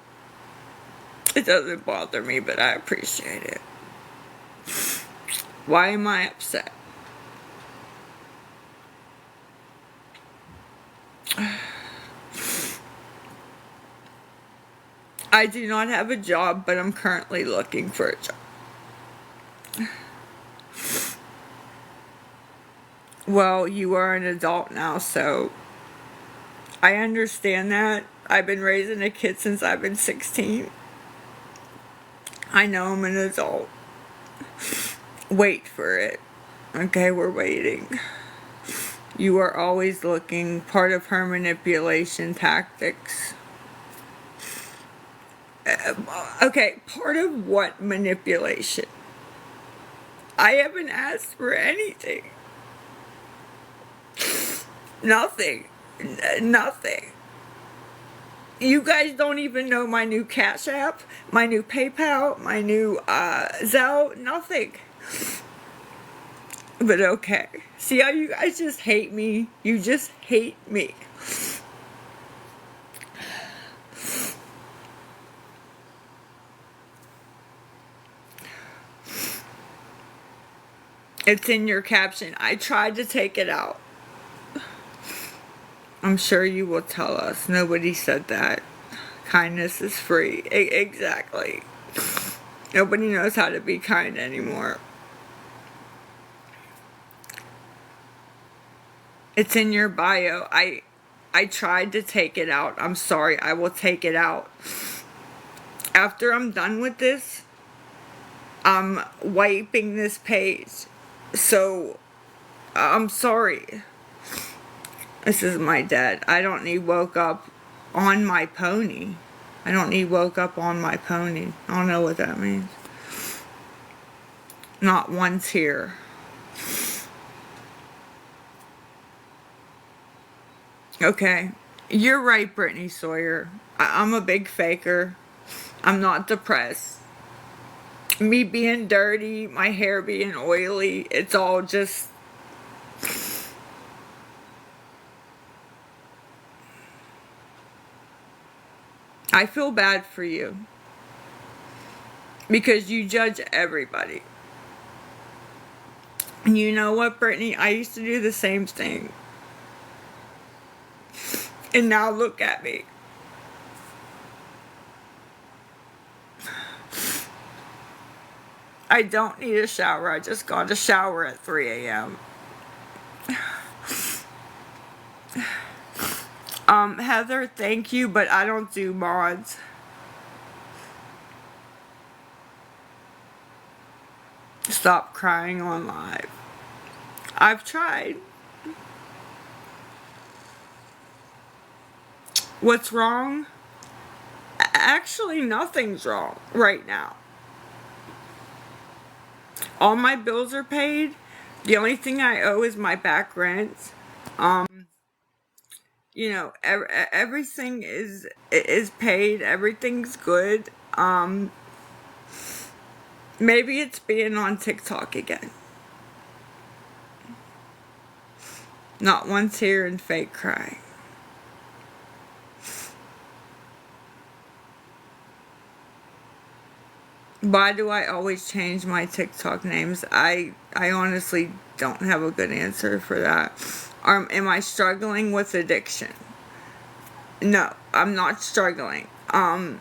it doesn't bother me, but I appreciate it. Why am I upset? I do not have a job, but I'm currently looking for a job. Well, you are an adult now, so I understand that. I've been raising a kid since I've been 16. I know I'm an adult. Wait for it. Okay, we're waiting. You are always looking, part of her manipulation tactics. Okay, part of what manipulation? I haven't asked for anything. Nothing. Nothing. You guys don't even know my new Cash App, my new PayPal, my new Zelle, nothing. But okay. See how you guys just hate me? You just hate me. It's in your caption. I tried to take it out. I'm sure you will tell us. Nobody said that. Kindness is free. Exactly. Nobody knows how to be kind anymore. It's in your bio. I tried to take it out. I'm sorry. I will take it out. After I'm done with this, I'm wiping this page. So, I'm sorry. This is my dad. I don't need woke up on my pony. I don't need woke up on my pony. I don't know what that means. Not once here. Okay. You're right, Brittany Sawyer. I'm a big faker. I'm not depressed. Me being dirty, my hair being oily, it's all just... I feel bad for you. Because you judge everybody. And you know what, Brittany? I used to do the same thing. And now look at me. I don't need a shower. I just got a shower at 3 a.m. Heather, thank you, but I don't do mods. Stop crying on live. I've tried. What's wrong? Actually, nothing's wrong right now. All my bills are paid. The only thing I owe is my back rent. You know, everything is paid. Everything's good. Maybe it's being on TikTok again. Not once here and fake cry. Why do I always change my TikTok names? I honestly don't have a good answer for that. Am I struggling with addiction? No, I'm not struggling. I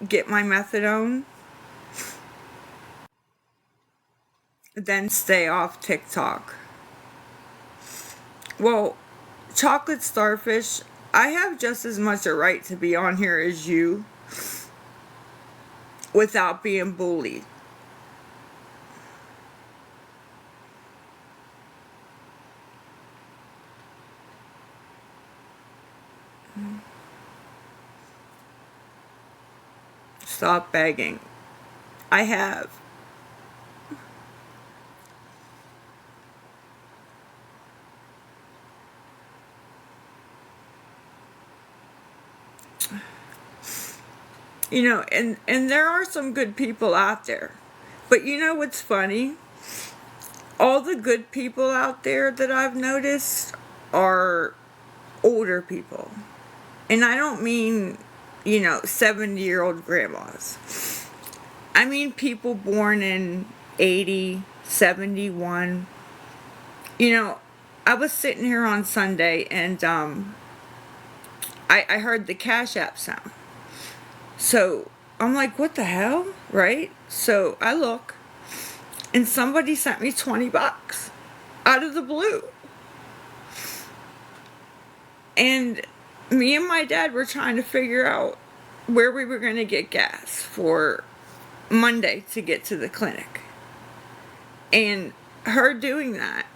get my methadone, then stay off TikTok. Well, chocolate starfish, I have just as much a right to be on here as you without being bullied. stop begging. I have. You know, and there are some good people out there. But you know what's funny? All the good people out there that I've noticed are older people. And I don't mean, 70-year-old grandmas. I mean people born in 80, 71. You know, I was sitting here on Sunday and I heard the Cash App sound. So I'm like, what the hell? Right? So I look and somebody sent me $20 out of the blue. And me and my dad were trying to figure out where we were going to get gas for Monday to get to the clinic. And her doing that,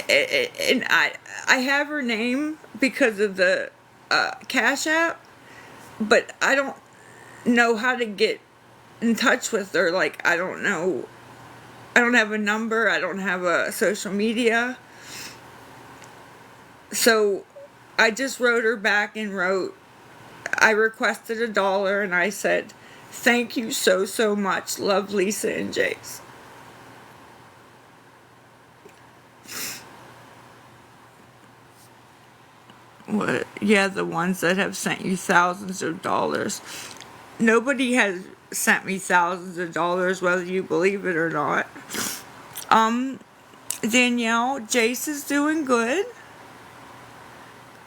and I have her name because of the Cash App, but I don't know how to get in touch with her. Like, I don't know. I don't have a number. I don't have a social media. So I just wrote her back and wrote, I requested $1 and I said, thank you so, so much. Love, Lisa and Jace. What? Yeah, the ones that have sent you thousands of dollars. Nobody has sent me thousands of dollars, whether you believe it or not. Danielle, Jace is doing good.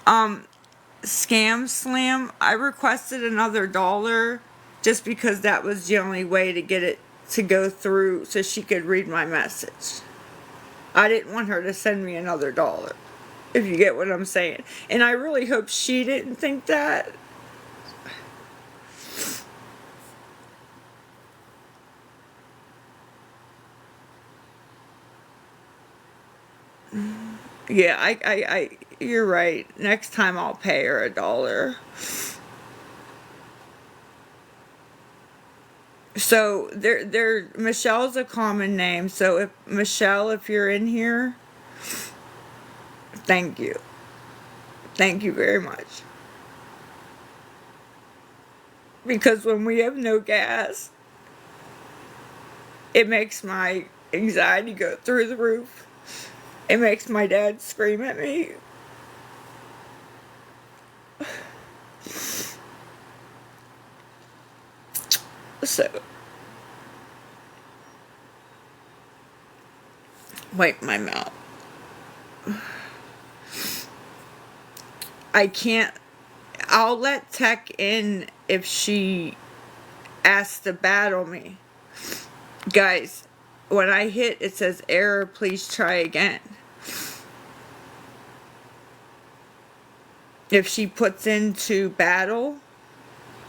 Scam Slam, I requested another $1 just because that was the only way to get it to go through so she could read my message. I didn't want her to send me another $1, if you get what I'm saying. And I really hope she didn't think that. Yeah, you're right. Next time I'll pay her $1. So Michelle's a common name. So if Michelle, if you're in here, thank you. Thank you very much. Because when we have no gas, it makes my anxiety go through the roof. It makes my dad scream at me. So, wipe my mouth. I can't. I'll let Tech in if she asks to battle me. Guys, when I hit, it says error, please try again. If she puts into battle,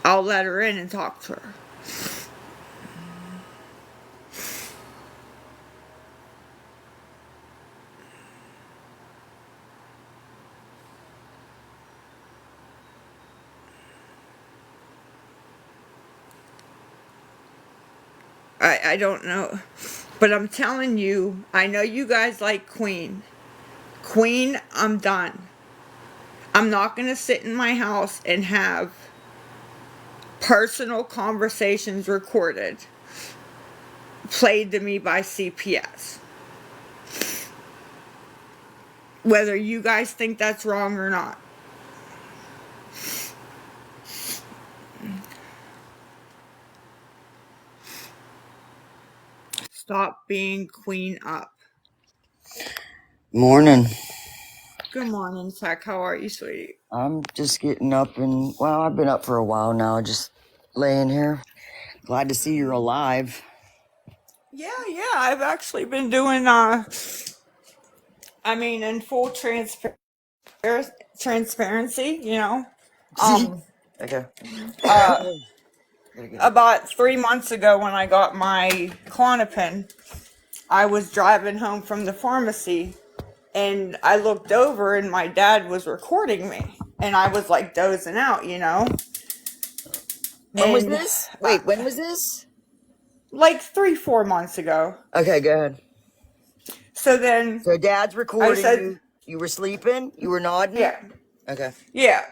I'll let her in and talk to her. I don't know. But I'm telling you, I know you guys like Queen. Queen, I'm done. I'm not going to sit in my house and have personal conversations recorded, played to me by CPS. Whether you guys think that's wrong or not. Stop being Queen up. Morning. Good morning, Tech. How are you, sweetie? I'm just getting up and, well, I've been up for a while now, just laying here. Glad to see you're alive. Yeah, I've actually been doing, in full transparency, Okay. About 3 months ago when I got my Klonopin, I was driving home from the pharmacy and I looked over and my dad was recording me, and I was like dozing out, you know. When was And this? Wait, when was this? like 3 4 months ago. Okay, go ahead. So then So dad's I recording said, you. You were sleeping? You were nodding? yeah, Okay. yeah.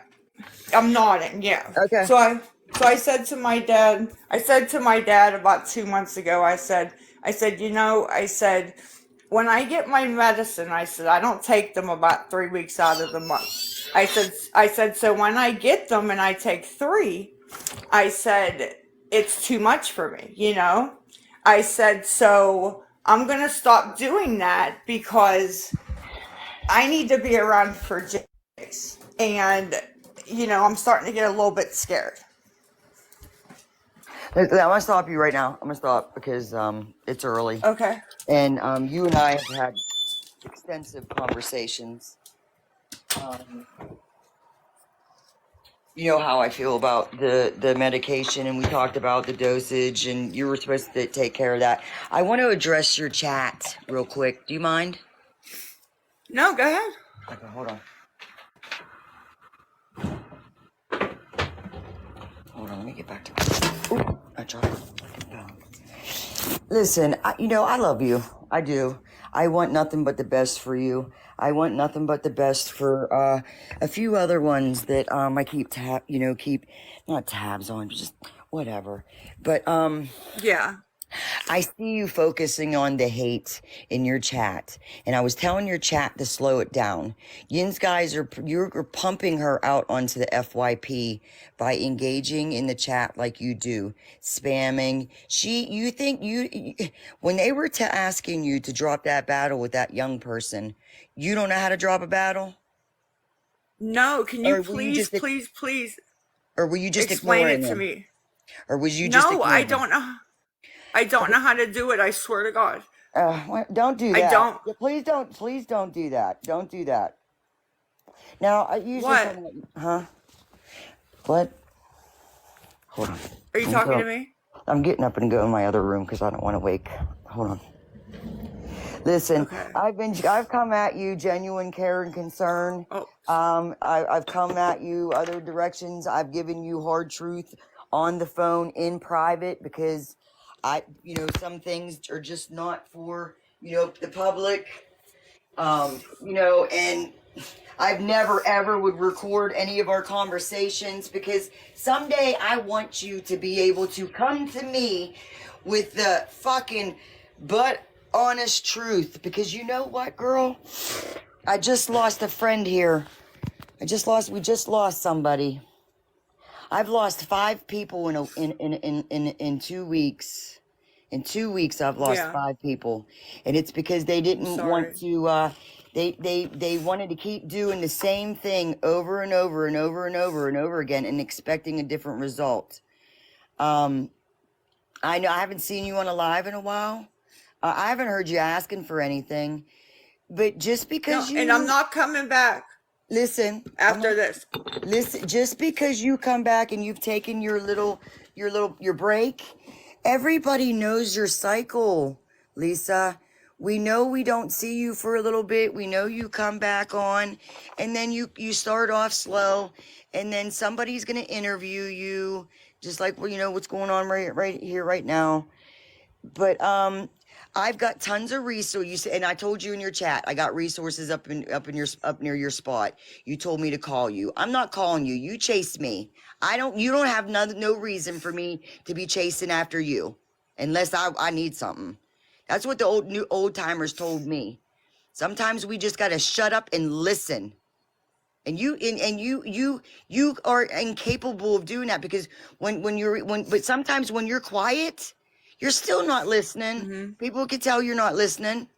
I'm nodding, yeah. Okay. So I said to my dad, about 2 months ago, I said, you know, I said, when I get my medicine, I said, I don't take them about 3 weeks out of the month. I said, so when I get them and I take three, I said, it's too much for me, you know? I said, so I'm gonna stop doing that because I need to be around for Jace. And, you know, I'm starting to get a little bit scared. I'm gonna stop you right now. I'm gonna stop because it's early. Okay. And you and I have had extensive conversations. Um, you know how I feel about the medication, and we talked about the dosage, and you were supposed to take care of that. I want to address your chat real quick. Do you mind? No, go ahead. Okay, hold on. Hold on, let me get back to. Ooh, I dropped the phone. Listen, I love you. I do. I want nothing but the best for you. I want nothing but the best for a few other ones that I keep keep not tabs on, just whatever. But Yeah. I see you focusing on the hate in your chat, and I was telling your chat to slow it down. Yin's guys you're pumping her out onto the FYP by engaging in the chat like you do, spamming. You think when they were asking you to drop that battle with that young person, you don't know how to drop a battle, No, can you or were you please, just please, please or were you just explain ignoring it to him, me? or was you just No, I ignoring him? don't know. I don't know how to do it. I swear to God. Don't do I that. don't. Yeah, please don't do that. Don't do that. Now, I usually What? come at, huh? What? Hold on. Are you talking to me? I'm getting up and going in my other room because I don't want to wake. Hold on. Listen, Okay. I've come at you, genuine care and concern. Oh, I've come at you other directions. I've given you hard truth on the phone in private because some things are just not for, the public. And I've never ever would record any of our conversations because someday I want you to be able to come to me with the fucking butt honest truth, because you know what, girl? I just lost a friend here. We just lost somebody. I've lost 5 people in 2 weeks. In 2 weeks, I've lost yeah. 5 people, and it's because they I'm didn't want sorry. to. They wanted to keep doing the same thing over and over and over and over and over again, and expecting a different result. I know I haven't seen you on a live in a while. I haven't heard you asking for anything, but just No, because and I'm you not coming back listen, after this. listen, just because you come back and you've taken your break, everybody knows your cycle, Lisa. We know we don't see you for a little bit. We know you come back on, and then you start off slow, and then somebody's gonna interview you, just like what's going on right here right now. But I've got tons of resources, and I told you in your chat, I got resources up near your spot. You told me to call you. I'm not calling you. You chased me. You don't have no reason for me to be chasing after you, unless I need something. That's what the old timers told me. Sometimes we just gotta shut up and listen. And you are incapable of doing that, because but sometimes when you're quiet, you're still not listening. Hmm. People can tell you're not listening.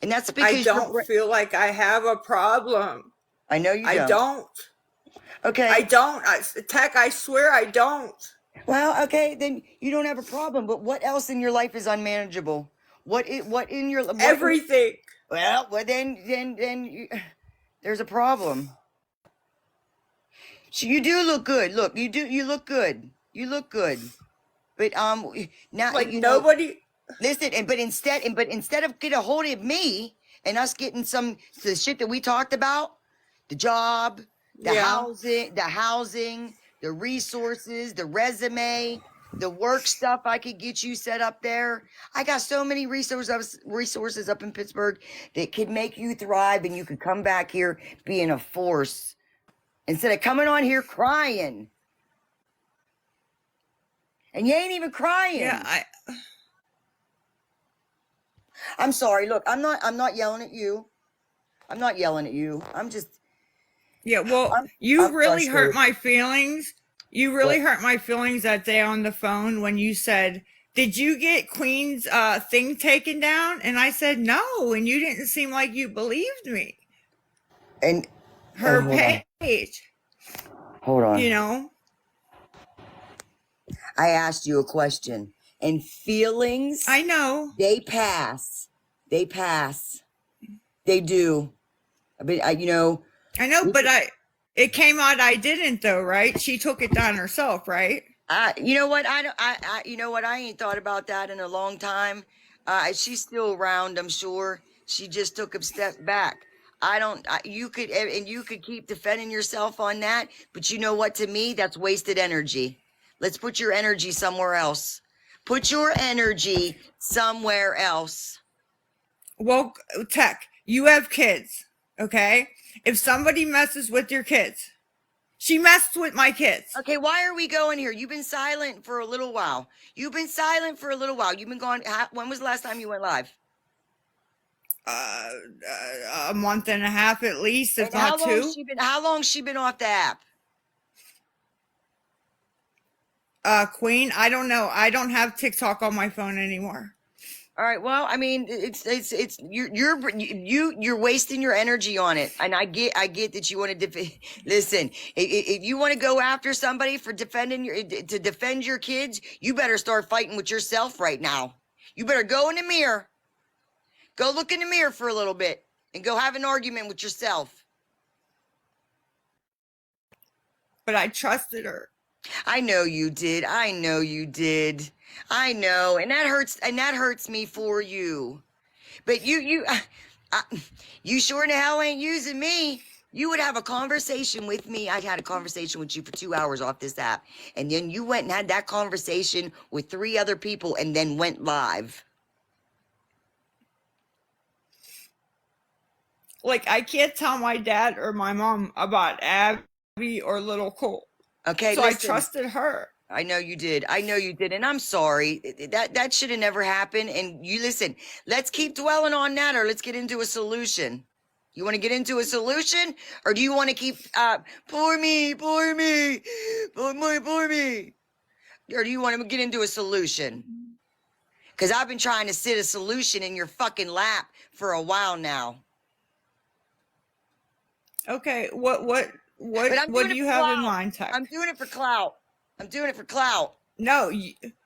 And that's I because don't feel like I have a problem. I know you I don't. don't. Okay. I don't. Tech, I swear I don't. Well, okay, then you don't have a problem. But what else in your life is unmanageable? What in your Everything. well, then there's a problem. So you do look good. Look, you look good. You look good. But now Like nobody. listen, but instead of get a hold of me and us getting the shit that we talked about, the job, the Yeah. housing, the resources, the resume, the work stuff I could get you set up there. I got so many resources up in Pittsburgh that could make you thrive, and you could come back here being a force instead of coming on here crying. And you ain't even crying. Yeah, I'm sorry. Look, I'm not yelling at you. I'm not yelling at you. well, I'm you really hurt frustrated. my feelings. You really hurt my feelings that day on the phone when you said, "Did you get Queen's thing taken down?" And I said, "No," and you didn't seem like you believed me. And Her hold on. page, Hold on. you know. I asked you a question. And feelings, I know. they pass. They pass. They do. I mean, I know, but it came out I didn't though, right? She took it down herself, right? you know what? You know what? I ain't thought about that in a long time. She's still around, I'm sure. She just took a step back. You could keep defending yourself on that, but you know what? To me, that's wasted energy. Let's put your energy somewhere else. Put your energy somewhere else. Well, Tech, you have kids, okay? If somebody messes with your kids, she messed with my kids. Okay, why are we going here? You've been silent for a little while. You've been gone. When was the last time you went live? A month and a half at least, if And not two. How long she been off the app? Queen, I don't know. I don't have TikTok on my phone anymore. All right. Well, I mean, you're wasting your energy on it, and I get that you want to listen. If you want to go after somebody for to defend your kids, you better start fighting with yourself right now. You better go in the mirror, go look in the mirror for a little bit, and go have an argument with yourself. But I trusted her. I know you did. I know you did. I know, and that hurts me for you. But you sure in the hell ain't using me. You would have a conversation with me. I'd had a conversation with you for 2 hours off this app, and then you went and had that conversation with 3 other people, and then went live. Like, I can't tell my dad or my mom about Abby or little Cole. Okay, so listen. I trusted her. I know you did. And I'm sorry. That should have never happened. And you listen, let's keep dwelling on that, or let's get into a solution. You want to get into a solution, or do you want to keep poor me, or do you want to get into a solution? Because I've been trying to sit a solution in your fucking lap for a while now. Okay, what do you have in mind, Tech? I'm doing it for clout. No,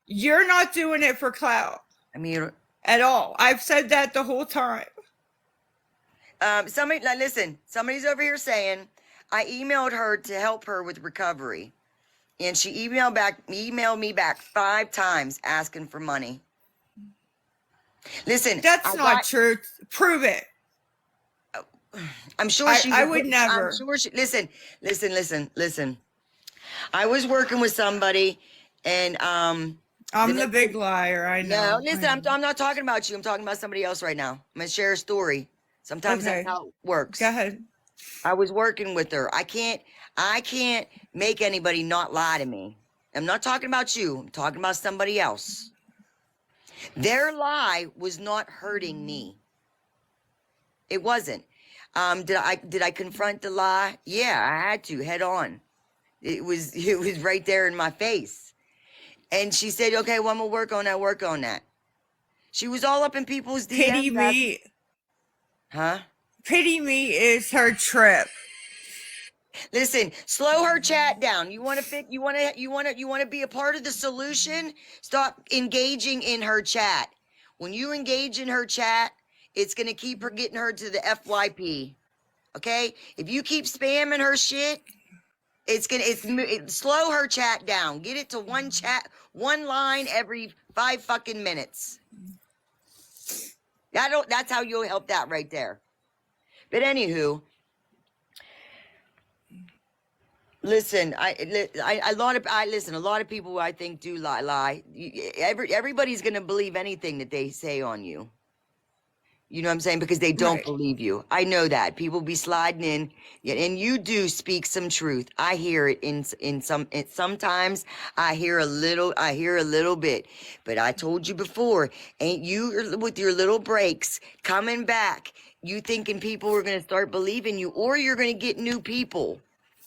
you're not doing it for clout. I mean, at all. I've said that the whole time. Somebody's over here saying I emailed her to help her with recovery, and she emailed me back 5 times asking for money. Listen, that's not true. Prove it. I'm sure she. I would never. I'm sure she. Listen. I was working with somebody, and I'm the big liar. I know. No, listen. I'm not talking about you. I'm talking about somebody else right now. I'm gonna share a story. Sometimes that's how it works. Go ahead. I was working with her. I can't make anybody not lie to me. I'm not talking about you. I'm talking about somebody else. Their lie was not hurting me. It wasn't. Did I confront the lie? Yeah, I had to head on. It was right there in my face. And she said, okay, well, I'm gonna work on that. She was all up in people's DMs. Pity me. Huh? Pity me is her trip. Listen, slow her chat down. You want to be a part of the solution? Stop engaging in her chat. When you engage in her chat, it's going to keep her getting her to the FYP. Okay? If you keep spamming her shit, slow her chat down. Get it to one line every 5 fucking minutes. That's how you'll help that right there. But anywho, listen, a lot of people I think do lie. Everybody's gonna believe anything that they say on you. You know what I'm saying? Because they don't Right. believe you. I know that people be sliding in, and you do speak some truth. I hear it sometimes I hear a little bit. But I told you before, ain't you with your little breaks coming back? You thinking people are gonna start believing you, or you're gonna get new people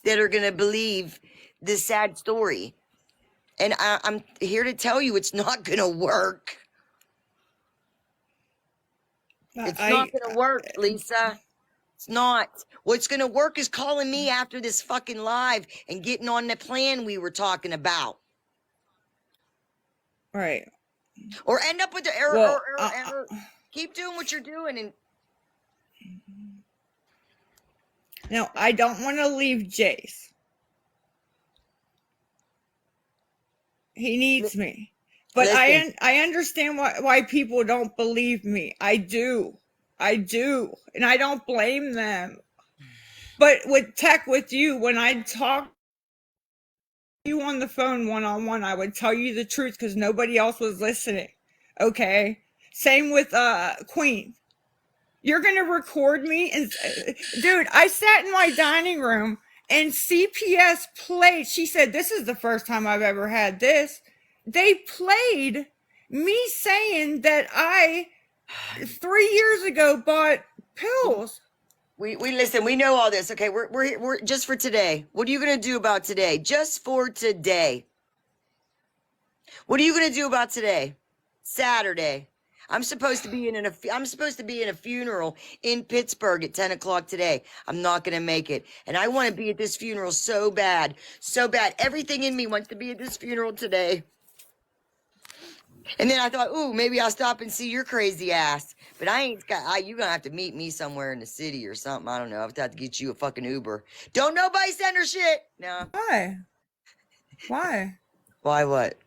that are gonna believe this sad story. And I'm here to tell you, it's not gonna work. It's not I gonna work, Lisa. It's not. What's gonna work is calling me after this fucking live and getting on the plan we were talking about. right. Or end up with the error Well, or keep doing what you're doing and no, I don't want to leave Jace. He needs me. But listen. I understand why people don't believe me. I do. And I don't blame them. But with you, when I talk to you on the phone one-on-one, I would tell you the truth because nobody else was listening. Okay? Same with Queen. You're gonna record me and dude, I sat in my dining room and CPS played. She said, "This is the first time I've ever had this." They played me saying that I 3 years ago bought pills. We listen, we know all this. Okay, we're just for today. What are you gonna do about today? Just for today. What are you gonna do about today? Saturday. I'm supposed to be in a funeral in Pittsburgh at 10 o'clock today. I'm not gonna make it. And I want to be at this funeral so bad. So bad. Everything in me wants to be at this funeral today. And then I thought, ooh, maybe I'll stop and see your crazy ass. But you're gonna have to meet me somewhere in the city or something. I don't know. I'll have to get you a fucking Uber. Don't nobody send her shit. No. Why? Why? Why what?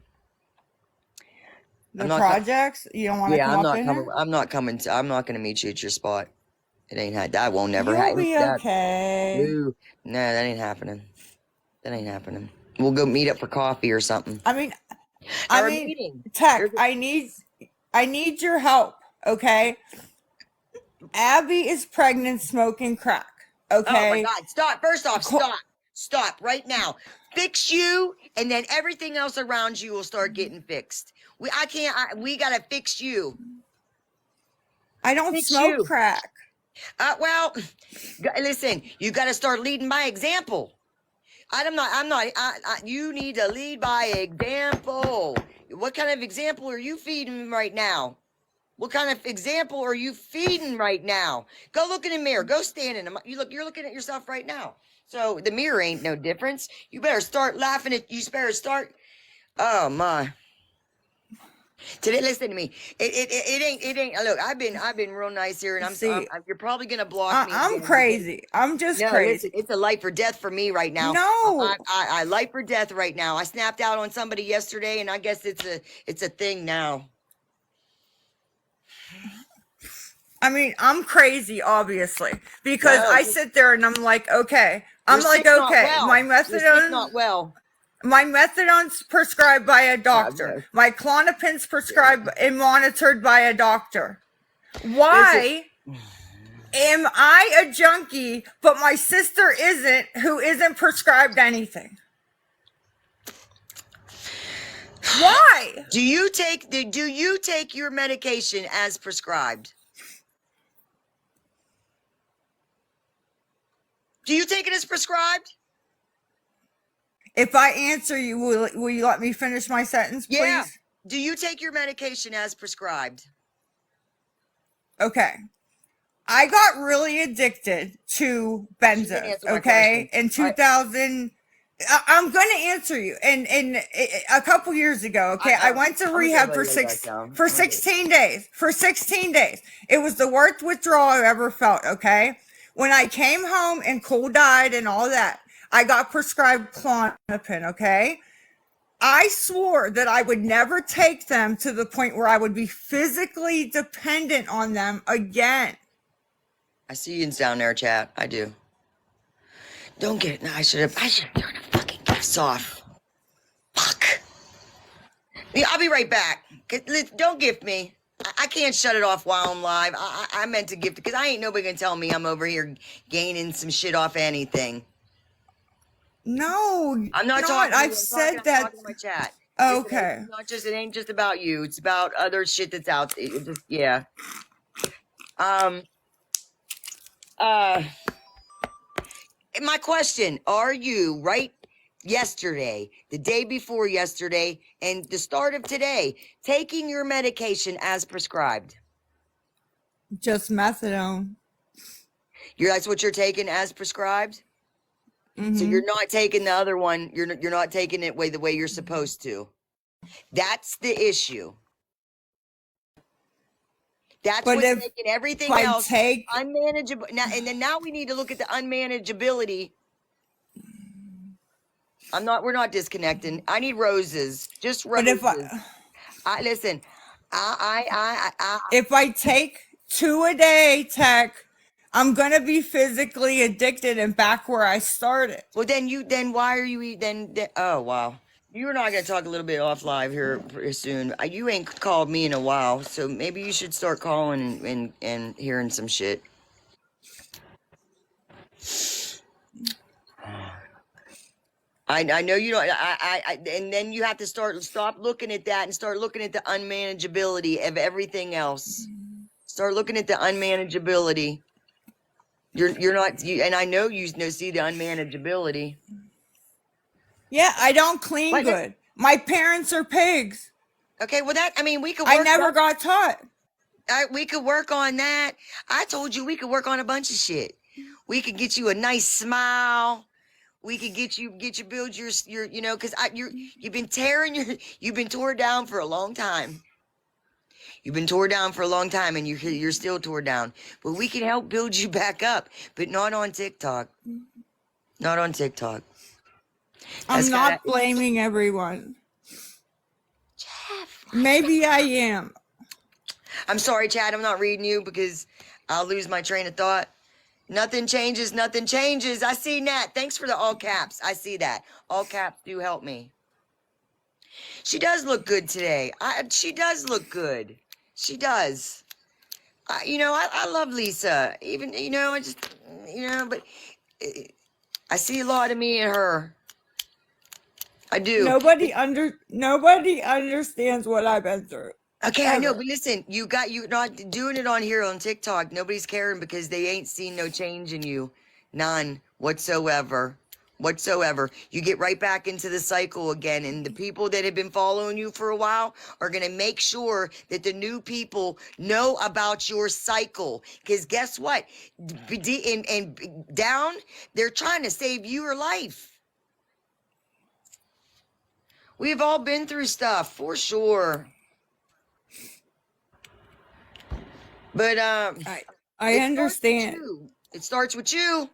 The projects? You don't want to come up in here? I'm not gonna meet you at your spot. It ain't that won't never You'll happen. be okay. No, that ain't happening. That ain't happening. We'll go meet up for coffee or something. I mean, Meeting. Tech, I need your help, okay? Abby is pregnant smoking crack, okay? Oh my God, stop. First off, stop right now. Fix you, and then everything else around you will start getting fixed. We gotta fix you. I don't Fix smoke you. crack. Well, listen, you gotta start leading by example. You need to lead by example. What kind of example are you feeding right now? What kind of example are you feeding right now? Go look in the mirror. Go stand in them. You're looking at yourself right now. So the mirror ain't no difference. You better start laughing you better start. Oh my. Today, listen to me. It ain't. Look, I've been real nice here, and you're probably gonna block me. I'm crazy. I'm just crazy. It's a life or death for me right now. No, I life or death right now. I snapped out on somebody yesterday, and I guess it's a thing now. I mean, I'm crazy, obviously, because I sit there and I'm like, okay. I'm like, okay, well. my You're sick, methadone, not well. my methadone's prescribed by a doctor. My Klonopin's prescribed and monitored by a doctor. Why am I a junkie, but my sister isn't, who isn't prescribed anything? Why? Do you take your medication as prescribed? Do you take it as prescribed? If I answer you, will you let me finish my sentence, please? Yeah. Do you take your medication as prescribed? Okay. I got really addicted to benzos, okay? In 2000, I'm going to answer you. And a couple years ago, okay, I went to rehab for 16 days. For 16 days. It was the worst withdrawal I ever felt, okay? When I came home and Cole died and all that, I got prescribed Klonopin, okay? I swore that I would never take them to the point where I would be physically dependent on them again. I see you down there, chat. I do. Don't get it. No, I should have turned the fucking gifts off. Fuck. Yeah, I'll be right back. Don't gift me. I can't shut it off while I'm live. I meant to gift it because I ain't nobody gonna tell me I'm over here gaining some shit off anything. No, I'm not talking. I've said that. Talking to my chat. Okay. It's not just. It ain't just about you. It's about other shit that's out there. Yeah. My question: are you right? Yesterday, the day before yesterday, and the start of today, taking your medication as prescribed? Just methadone. That's what you're taking as prescribed. Mm-hmm. So you're not taking the other one. You're not taking it the way you're supposed to. That's the issue. That's But what's making everything I else take unmanageable. Now we need to look at the unmanageability. We're not disconnecting. I need roses. Just roses. But if listen, if I take 2 a day, Tech, I'm gonna be physically addicted and back where I started. well, then why are you then? Oh wow, you're not gonna talk a little bit off live here pretty soon. You ain't called me in a while, so maybe you should start calling and hearing some shit. I know you don't. And then you have to stop looking at that and start looking at the unmanageability of everything else. Start looking at the unmanageability. You're not. And I know you see the unmanageability. Yeah, I don't clean good. My parents are pigs. Okay, well we could. I never got taught. We could work on that. I told you we could work on a bunch of shit. We could get you a nice smile. We could get you build your because you've been torn down for a long time. You've been torn down for a long time, and you're still torn down. But we can help build you back up, but not on TikTok. Not on TikTok. I'm not blaming everyone. Jeff. Maybe I am. I'm sorry, Chad. I'm not reading you because I'll lose my train of thought. Nothing changes. Nothing changes. I see Nat. Thanks for the all caps. I see that. All caps do help me. She does look good today. She does look good. She does. I love Lisa. Even, but I see a lot of me in her. I do. Nobody understands what I've been through. Okay, I know, but listen, you're not doing it on here on TikTok. Nobody's caring because they ain't seen no change in you. None whatsoever. You get right back into the cycle again, and the people that have been following you for a while are going to make sure that the new people know about your cycle. Because guess what? And down, they're trying to save your life. We've all been through stuff, for sure. But I understand. It starts with you.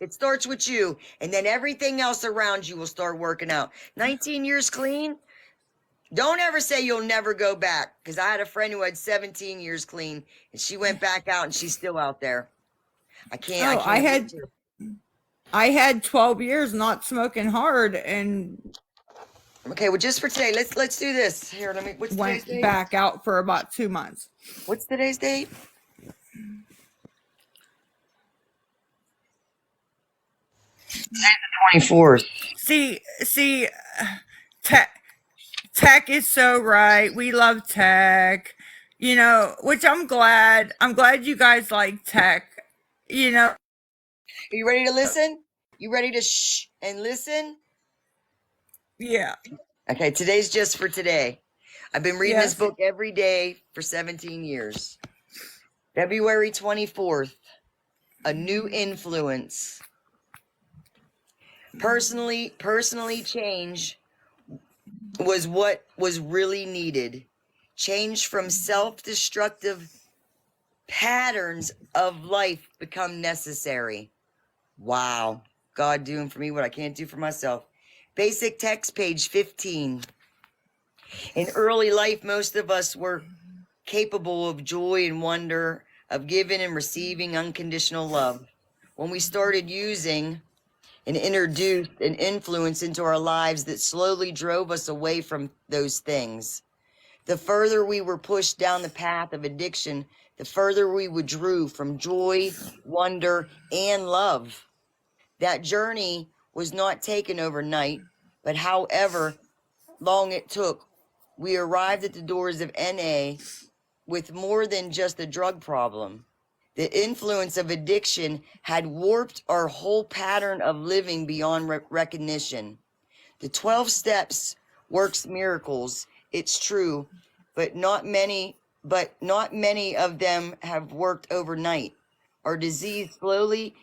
It starts with you. And then everything else around you will start working out. 19 years clean. Don't ever say you'll never go back. Because I had a friend who had 17 years clean. And she went back out and she's still out there. I had 12 years not smoking hard and okay, well, just for today, let's do this. Here, what's today's date? Went back out for about 2 months. What's today's date? Today's the 24th. See, Tech is so right. We love Tech, which I'm glad. I'm glad you guys like Tech, Are you ready to listen? You ready to shh and listen? Yeah. Okay, today's just for today. I've been reading this book every day for 17 years. February 24th, A New Influence. Personally, change was what was really needed. Change from self-destructive patterns of life become necessary. Wow. God doing for me what I can't do for myself. Basic text, page 15. In early life, most of us were capable of joy and wonder, of giving and receiving unconditional love. When we started using and introduced an influence into our lives that slowly drove us away from those things, the further we were pushed down the path of addiction, the further we withdrew from joy, wonder, and love. That journey was not taken overnight, but however long it took, we arrived at the doors of NA with more than just a drug problem. The influence of addiction had warped our whole pattern of living beyond recognition. The 12 steps works miracles, it's true, but not many of them have worked overnight. Our disease slowly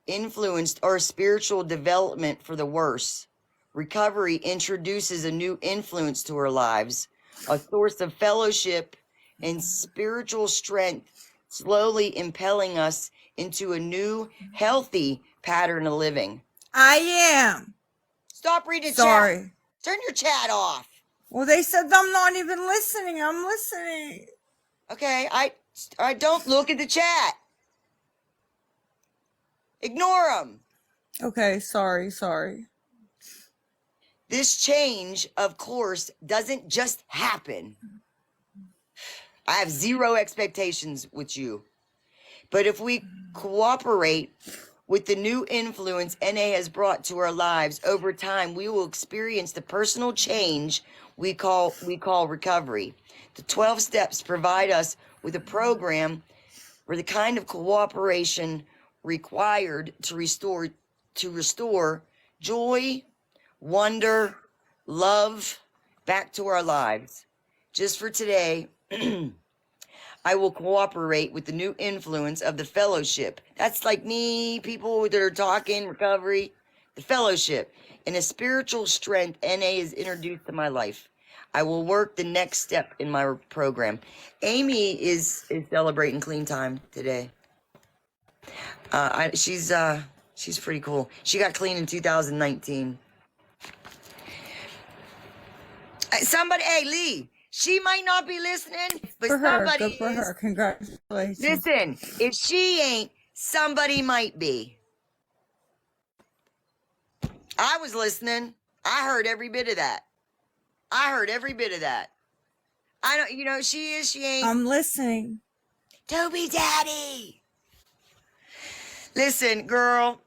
influenced our spiritual development for the worse. Recovery introduces a new influence to our lives, a source of fellowship and spiritual strength, slowly impelling us into a new, healthy pattern of living. I am. Stop reading chat. Sorry. Turn your chat off. Well, they said I'm not even listening. I'm listening. Okay, I don't look at the chat. Ignore them. Okay, sorry. This change, of course, doesn't just happen. I have zero expectations with you. But if we cooperate with the new influence NA has brought to our lives over time, we will experience the personal change we call recovery. The 12 steps provide us with a program for the kind of cooperation required to restore joy, wonder, love back to our lives. Just for today, I will cooperate with the new influence of the fellowship. That's like me, people that are talking recovery, the fellowship, and a spiritual strength NA is introduced to my life. I will work the next step in my program. Amy is celebrating clean time today. She's pretty cool. She got clean in 2019. Hey, Lee, she might not be listening, but For her, somebody good for is. her. Congratulations. Listen, if she ain't, somebody might be. I was listening. I heard every bit of that. I don't, she is, she ain't. I'm listening. Toby Daddy. Listen, girl,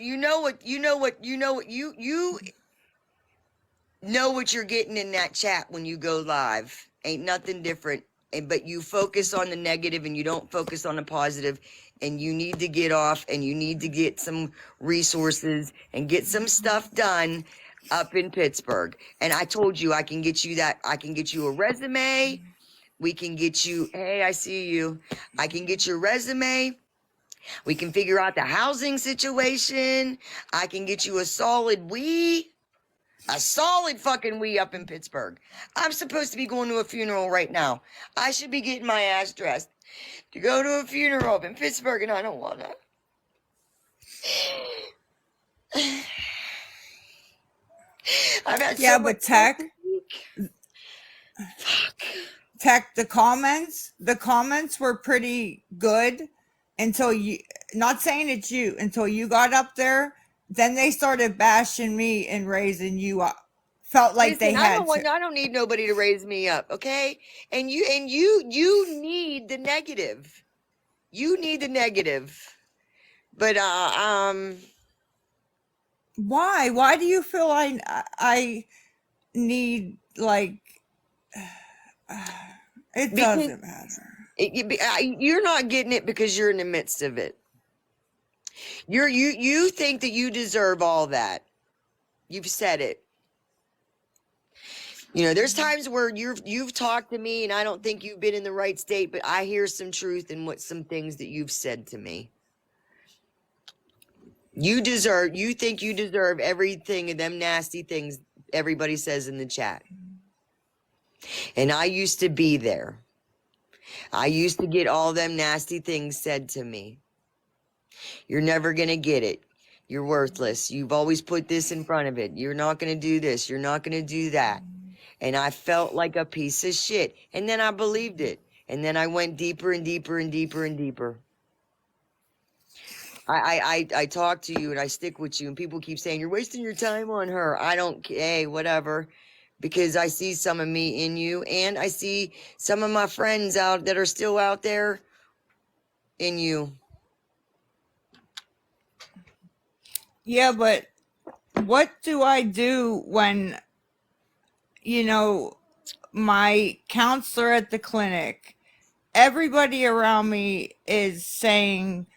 you know what you're getting in that chat when you go live. Ain't nothing different. But you focus on the negative and you don't focus on the positive, and you need to get off and you need to get some resources and get some stuff done up in Pittsburgh. And I told you I can get you that. I can get you a resume. We can get you, hey, I see you. I can get your resume. We can figure out the housing situation. I can get you a solid fucking we up in Pittsburgh. I'm supposed to be going to a funeral right now. I should be getting my ass dressed to go to a funeral up in Pittsburgh, and I don't want to. I've had Yeah, so but much Tech, Fuck. the comments were pretty good until not saying it's you, until you got up there. Then they started bashing me and raising you up. Felt like Listen, they had to. I don't need nobody to raise me up, okay? And you need the negative. You need the negative. But Why? Why do you feel I need, like, it doesn't matter. You're not getting it because you're in the midst of it. You think that you deserve all that. You've said it. There's times where you've talked to me and I don't think you've been in the right state, but I hear some truth in some things that you've said to me. You think you deserve everything and them nasty things everybody says in the chat. And I used to be there. I used to get all them nasty things said to me. You're never going to get it. You're worthless. You've always put this in front of it. You're not going to do this. You're not going to do that. And I felt like a piece of shit. And then I believed it. And then I went deeper and deeper and deeper and deeper. I talk to you and I stick with you, and people keep saying you're wasting your time on her. I don't, hey, whatever, because I see some of me in you, and I see some of my friends out that are still out there in you. Yeah, but what do I do when, my counselor at the clinic, everybody around me is saying,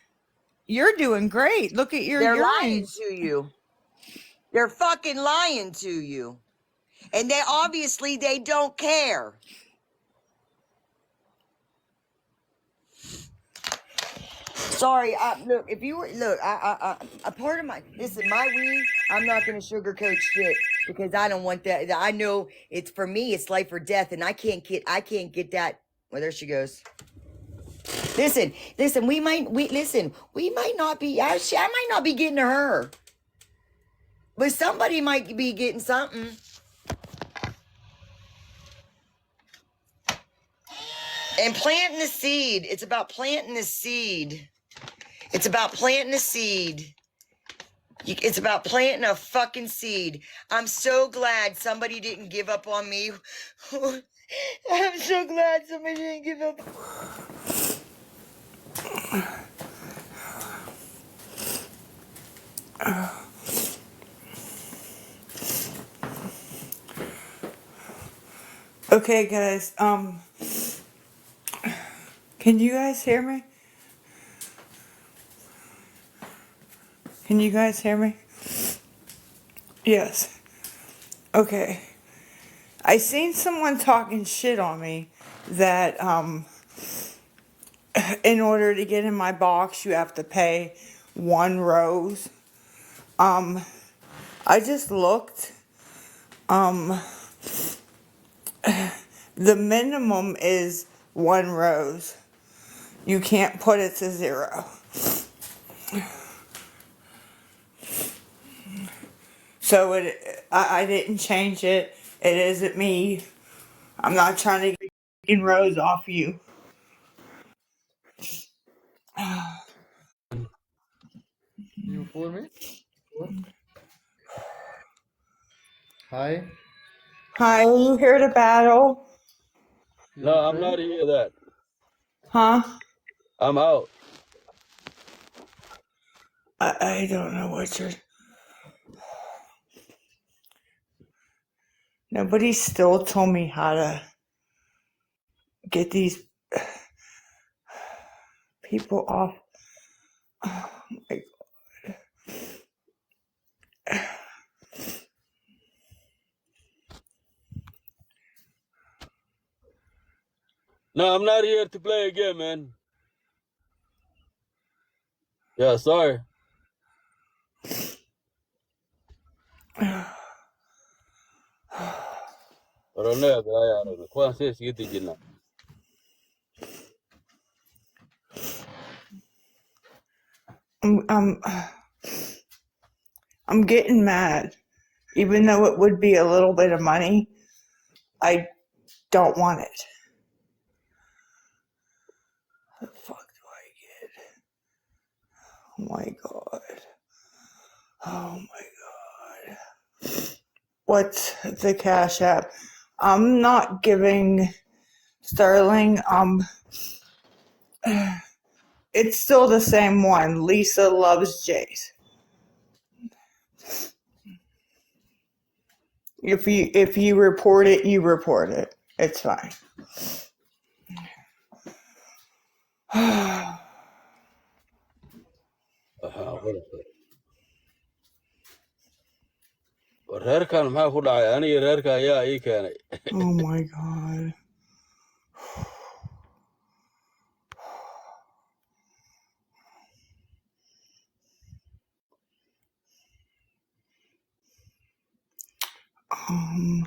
you're doing great. Look at your They're urine. lying to you. They're fucking lying to you. And they obviously they don't care. Sorry, look, if you were, look, a part of my, listen, my weed, I'm not going to sugarcoat shit because I don't want that. I know it's, for me, it's life or death, and I can't get that. Well, there she goes. Listen, we might not be, I might not be getting to her, but somebody might be getting something. And planting the seed. It's about planting the seed. It's about planting a seed. It's about planting a fucking seed. I'm so glad somebody didn't give up on me. I'm so glad somebody didn't give up. Okay, guys, can you guys hear me? Can you guys hear me? Yes. Okay. I seen someone talking shit on me that, in order to get in my box, you have to pay 1 rose. I just looked. The minimum is 1 rose. You can't put it to 0. So I didn't change it. It isn't me. I'm not trying to get rose off you. You for me? Hi. Hi, are you here to battle? You No, are I'm not friend? here that. Huh? I'm out. I don't know what you're... Nobody still told me how to get these people off. Like, No, I'm not here to play again, man. Yeah, sorry. Orone, kaya ano, kung sa sige na. I'm, I'm getting mad. Even though it would be a little bit of money, I don't want it. What the fuck do I get? Oh my god. Oh my god. What's the Cash App? I'm not giving Sterling. It's still the same one. Lisa loves Jace. If you report it, you report it. It's fine. Oh Reerkan maxaa ku dhacay? Aniga reerka ayaa ii keenay. my god. Um,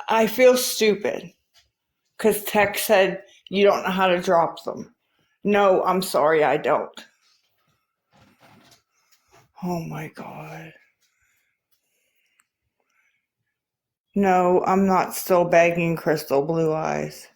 I feel stupid because Tech said You don't know how to drop them. No, I'm sorry, I don't. Oh my God. No, I'm not still begging Crystal Blue Eyes.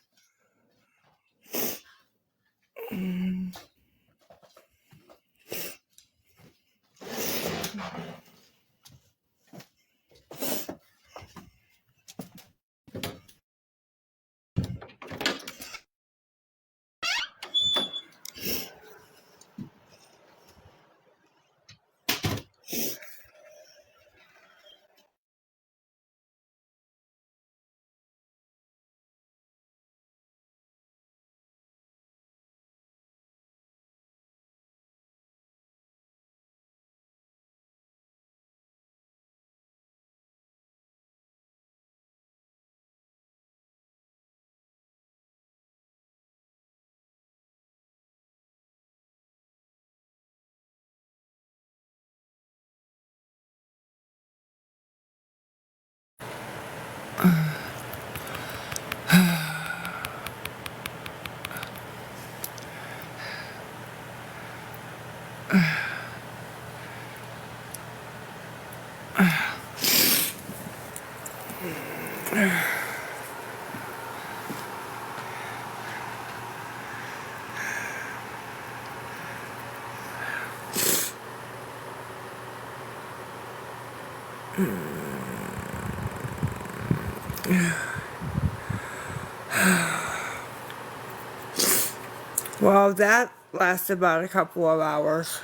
Well, that lasted about a couple of hours.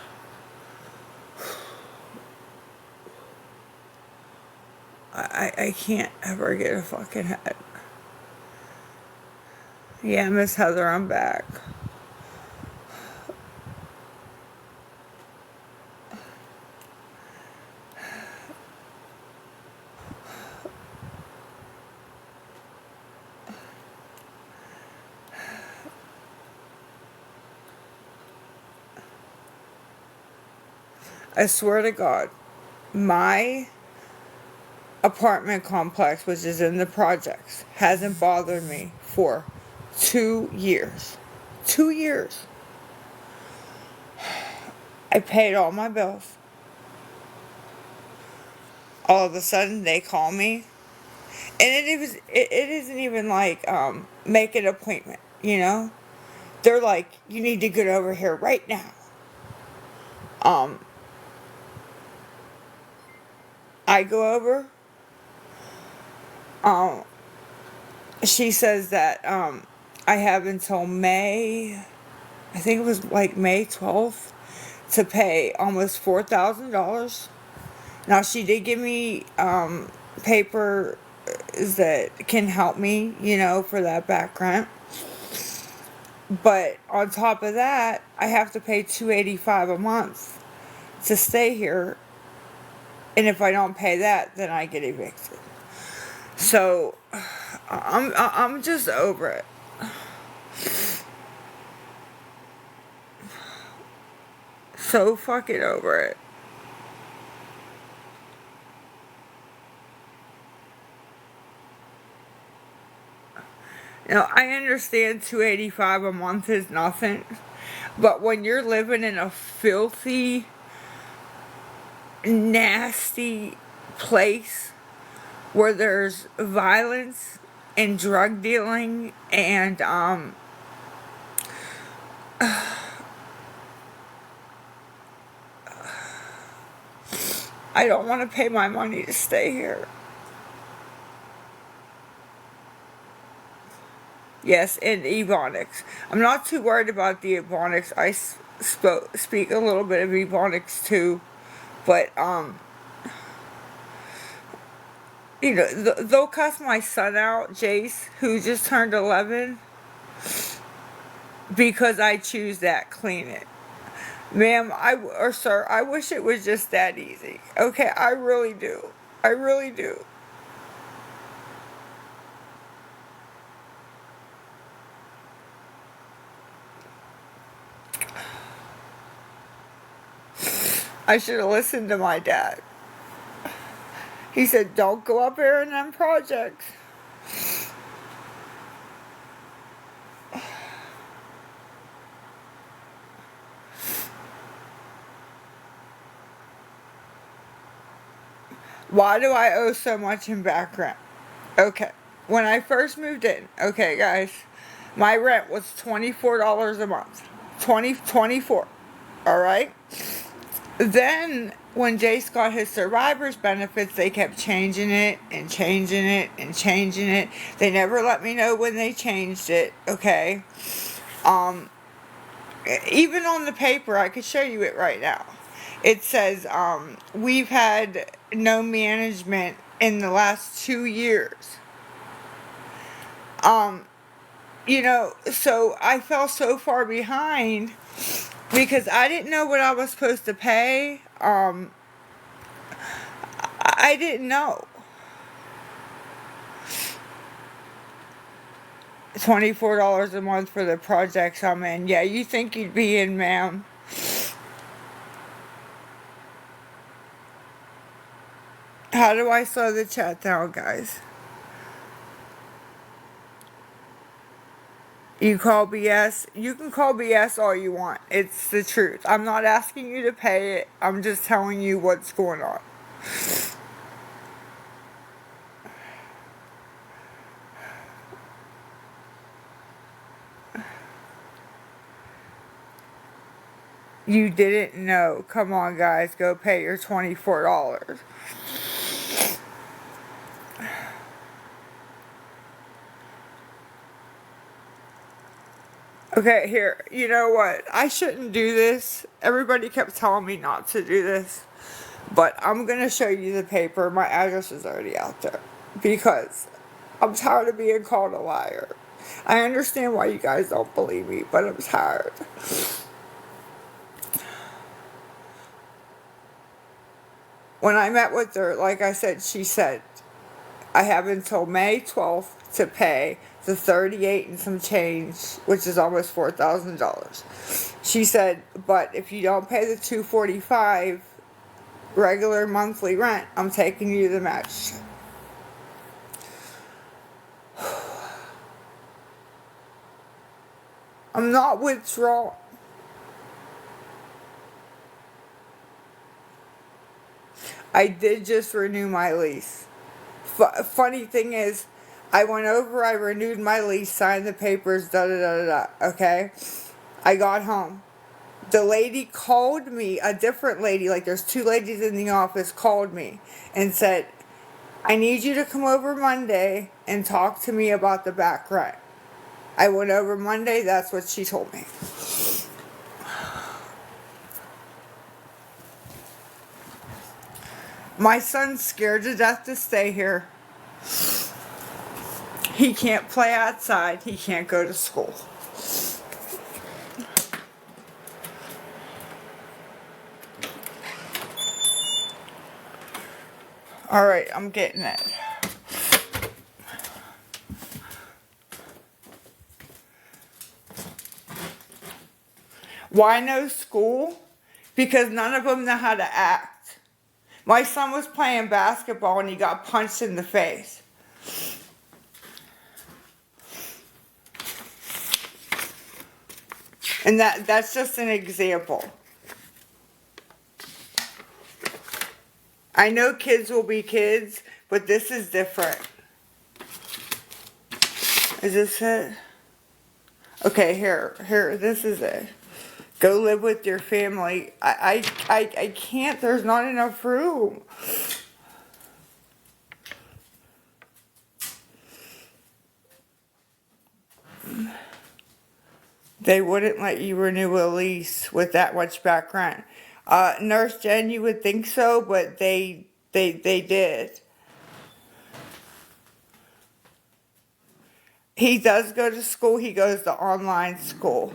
I can't ever get a fucking head. Yeah, Miss Heather, I'm back. I swear to God, my apartment complex, which is in the projects, hasn't bothered me for 2 years. 2 years. I paid all my bills. All of a sudden, they call me, and it isn't even like make an appointment. You know, they're like, you need to get over here right now. Um, I go over. Um, she says that I have until May. I think it was like May 12th to pay almost $4,000. Now she did give me paper that can help me, you know, for that back rent. But on top of that, I have to pay $285 a month to stay here. And if I don't pay that, then I get evicted. So I'm just over it. So fucking over it. You know, I understand $285 a month is nothing, but when you're living in a filthy, nasty place where there's violence and drug dealing and I don't want to pay my money to stay here. Yes, and Ebonics. I'm not too worried about the Ebonics. I speak a little bit of Ebonics too, but you know, they'll cuss my son out, Jace, who just turned 11, because I choose that clean it. Ma'am, or sir, I wish it was just that easy. Okay, I really do. I really do. I should have listened to my dad. He said, don't go up here in them projects. Why do I owe so much in back rent? Okay. When I first moved in, okay, guys, my rent was $24 a month. 24. All right. Then when Jace got his survivor's benefits, they kept changing it and changing it and changing it. They never let me know when they changed it. Okay. Um, Even on the paper, I could show you it right now. It says, we've had no management in the last 2 years. So I fell so far behind because I didn't know what I was supposed to pay. I didn't know. $24 a month for the projects I'm in. Yeah, you think you'd be in, ma'am. How do I slow the chat down, guys? You call BS? You can call BS all you want. It's the truth. I'm not asking you to pay it. I'm just telling you what's going on. You didn't know. Come on, guys. Go pay your $24. Okay, here. You know what? I shouldn't do this. Everybody kept telling me not to do this. But I'm going to show you the paper. My address is already out there. Because I'm tired of being called a liar. I understand why you guys don't believe me, but I'm tired. When I met with her, like I said, she said, I have until May 12th to pay the 38 and some change, which is almost $4,000. She said, but if you don't pay the $245 regular monthly rent, I'm taking you to the match. I'm not withdrawing. I did just renew my lease. Funny thing is, I went over, I renewed my lease, signed the papers, da da da da da, okay? I got home. The lady called me, a different lady, like there's two ladies in the office, called me and said, I need you to come over Monday and talk to me about the back rent. I went over Monday, that's what she told me. My son's scared to death to stay here. He can't play outside. He can't go to school. All right, I'm getting it. Why no school? Because none of them know how to act. My son was playing basketball and he got punched in the face. And that's just an example. I know kids will be kids, but this is different. Is this it? Okay, here, this is it. Go live with your family. I can't, there's not enough room. They wouldn't let you renew a lease with that much back rent. Nurse Jen, you would think so, but they did. He does go to school. He goes to online school.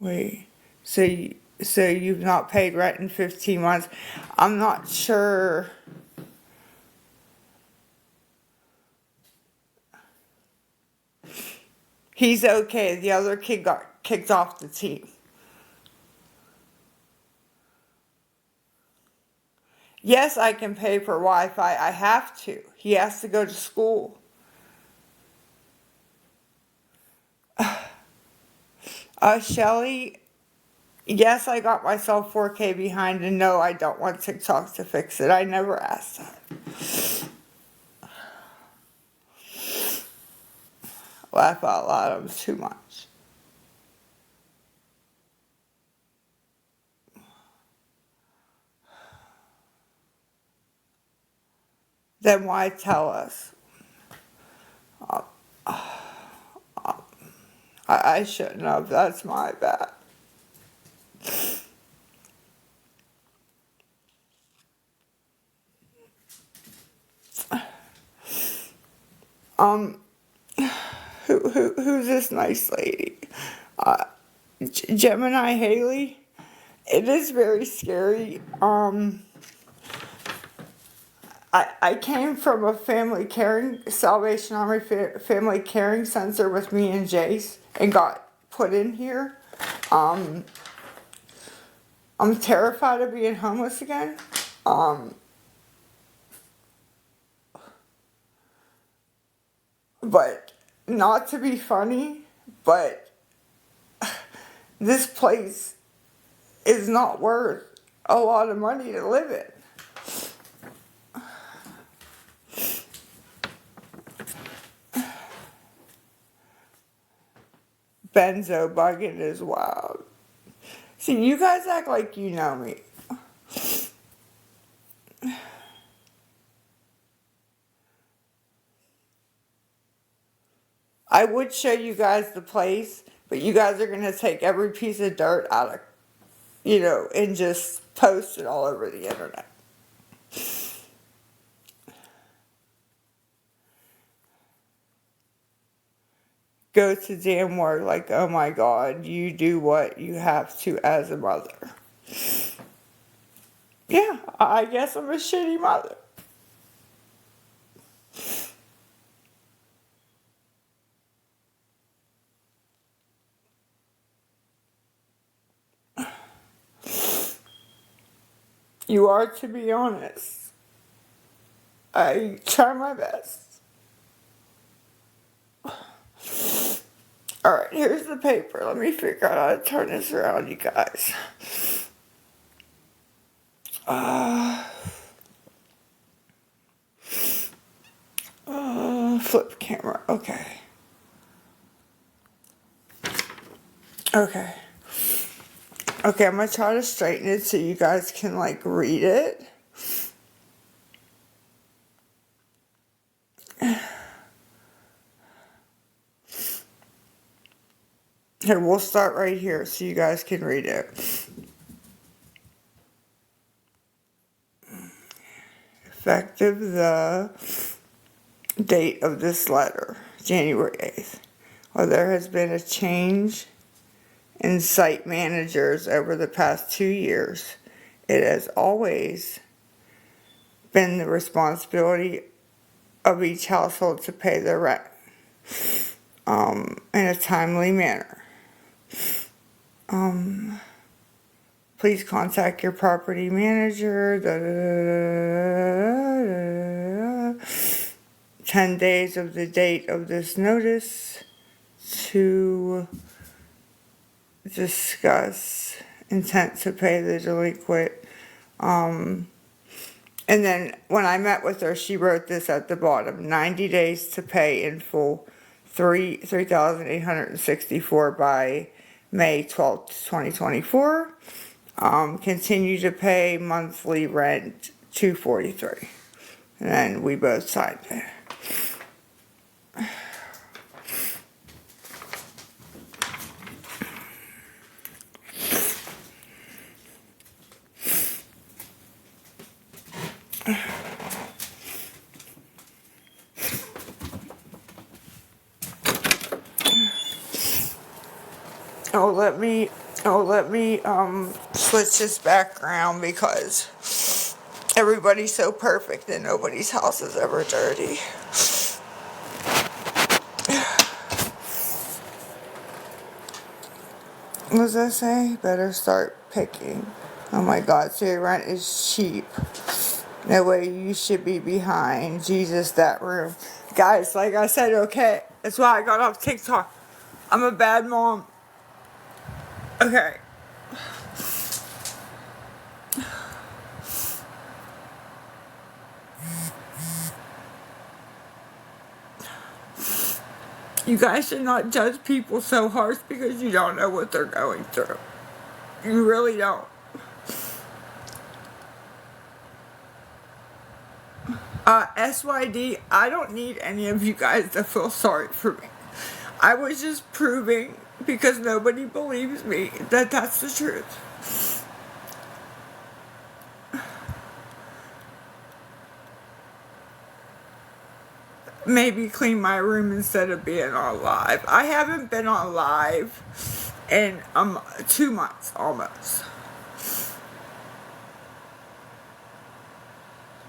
Wait, so you've not paid rent in 15 months? I'm not sure. He's okay. The other kid got kicked off the team. Yes, I can pay for Wi-Fi. I have to. He has to go to school. Shelly, Yes, I got myself 4K behind, and no, I don't want TikTok to fix it. I never asked that. Laugh out loud, it was too much. Then why tell us? I shouldn't have. That's my bad. Um, who's this nice lady? Gemini Haley. It is very scary. I came from a family caring, Salvation Army family caring center with me and Jace and got put in here. I'm terrified of being homeless again. But not to be funny, but this place is not worth a lot of money to live in. Benzo bugging is wild. See, you guys act like you know me. I would show you guys the place, but you guys are gonna take every piece of dirt out of, and just post it all over the internet. Go to damn work like, oh my God, you do what you have to as a mother. Yeah, I guess I'm a shitty mother. You are, to be honest. I try my best. Alright, here's the paper. Let me figure out how to turn this around, you guys. Flip camera. Okay. Okay. Okay, I'm gonna try to straighten it so you guys can, read it. Here, we'll start right here so you guys can read it. Effective the date of this letter, January 8th. While there has been a change in site managers over the past 2 years, it has always been the responsibility of each household to pay their rent in a timely manner. Please contact your property manager. 10 days of the date of this notice to discuss intent to pay the delinquent. And then when I met with her, she wrote this at the bottom: 90 days to pay in full, $3,864 by May 12th, 2024. Continue to pay monthly rent $243. And then we both signed it. Let me switch this background because everybody's so perfect and nobody's house is ever dirty. What does that say? Better start picking. Oh my God, so your rent is cheap. No way you should be behind. Jesus, that room. Guys, like I said, okay, that's why I got off TikTok. I'm a bad mom. Okay. You guys should not judge people so harsh because you don't know what they're going through. You really don't. SYD, I don't need any of you guys to feel sorry for me. I was just proving, because nobody believes me, that that's the truth. Maybe clean my room instead of being on live. I haven't been on live in 2 months almost.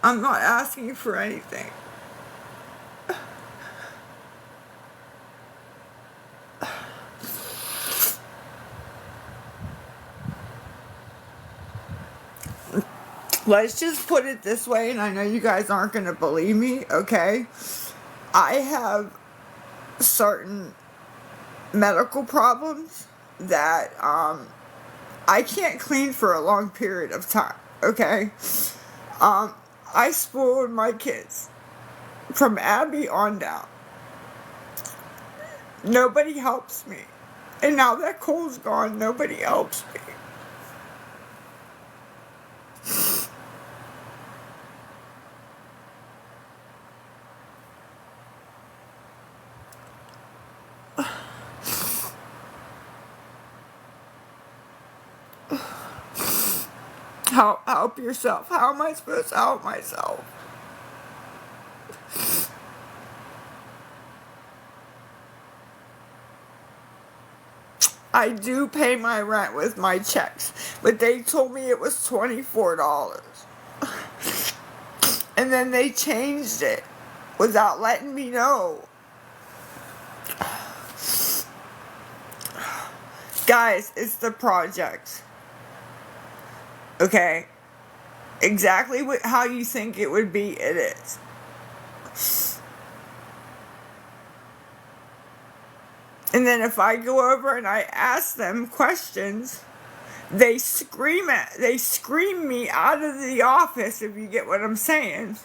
I'm not asking for anything. Let's just put it this way, and I know you guys aren't going to believe me, okay? I have certain medical problems that I can't clean for a long period of time, okay? I spoiled my kids from Abby on down. Nobody helps me. And now that Cole's gone, nobody helps me. Help yourself. How am I supposed to help myself? I do pay my rent with my checks, but they told me it was $24. And then they changed it without letting me know. Guys, it's the project. Okay? Exactly how you think it would be, it is. And then if I go over and I ask them questions, they scream me out of the office, if you get what I'm saying.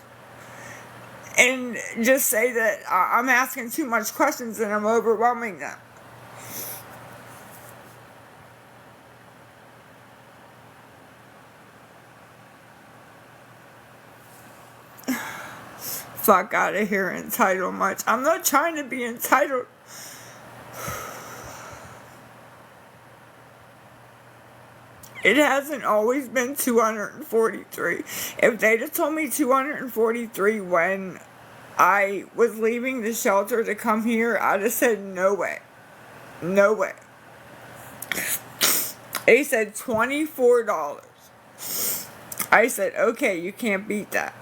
And just say that I'm asking too much questions and I'm overwhelming them. Fuck out of here, entitled much. I'm not trying to be entitled. It hasn't always been 243. If they'd have told me 243 when I was leaving the shelter to come here, I'd have said no way. No way. They said $24. I said, okay, you can't beat that.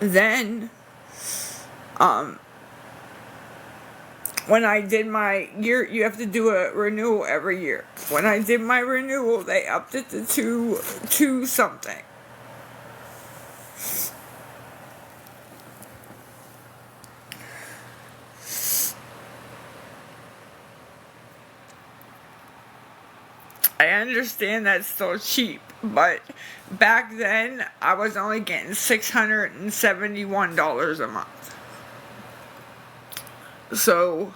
Then, when I did my year, you have to do a renewal every year. When I did my renewal, they upped it to two something. I understand that's still cheap, but back then I was only getting $671 a month. So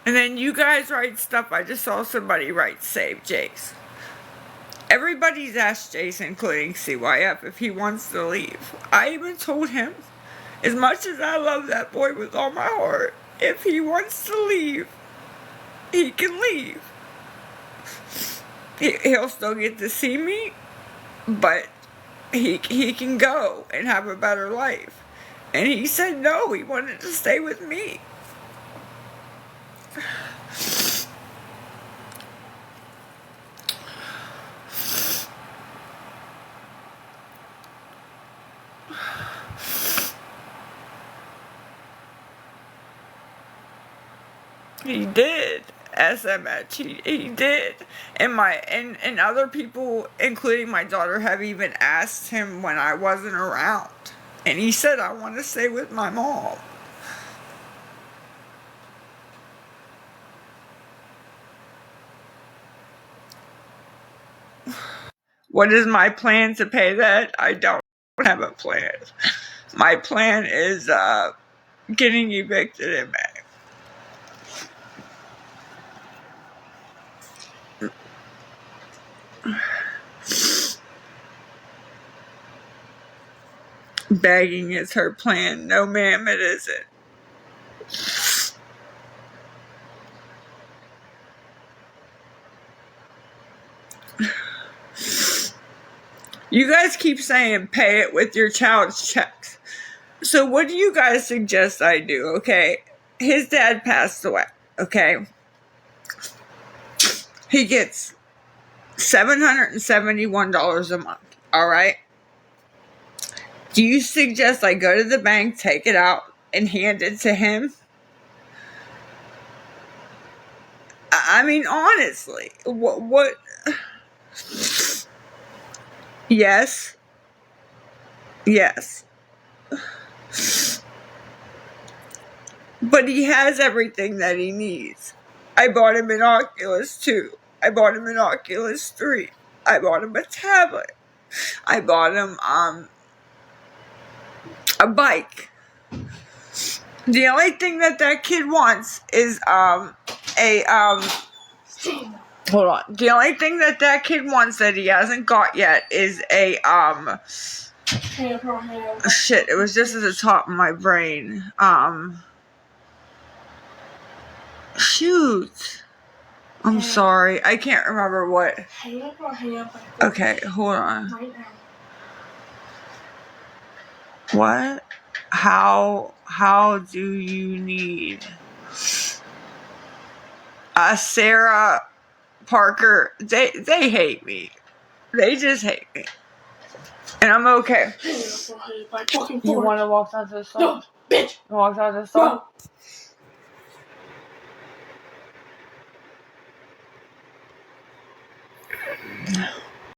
and then you guys write stuff. I just saw somebody write save Jace. Everybody's asked Jace, including CYF, if he wants to leave. I even told him, as much as I love that boy with all my heart, if he wants to leave, he can leave. He'll still get to see me, but he can go and have a better life. And he said no, he wanted to stay with me. He did. SMH, he did. And other people, including my daughter, have even asked him when I wasn't around. And he said, I want to stay with my mom. What is my plan to pay that? I don't have a plan. My plan is getting evicted in May. Begging is her plan. No, ma'am, it isn't. You guys keep saying pay it with your child's checks. So what do you guys suggest I do? Okay, his dad passed away. Okay, he gets $771 a month. All right. Do you suggest I go to the bank, take it out, and hand it to him? I mean, honestly, what? Yes. Yes. But he has everything that he needs. I bought him an Oculus 2. I bought him an Oculus 3. I bought him a tablet. I bought him a bike. The only thing that kid wants is hold on. The only thing that kid wants that he hasn't got yet is a shit, it was just at the top of my brain. Shoot. I'm sorry. I can't remember what. Okay, hold on. What? How do you need Sarah Parker? They hate me. They just hate me. And I'm okay. You want to walk down to the store? No, bitch. You walk down to the store? No.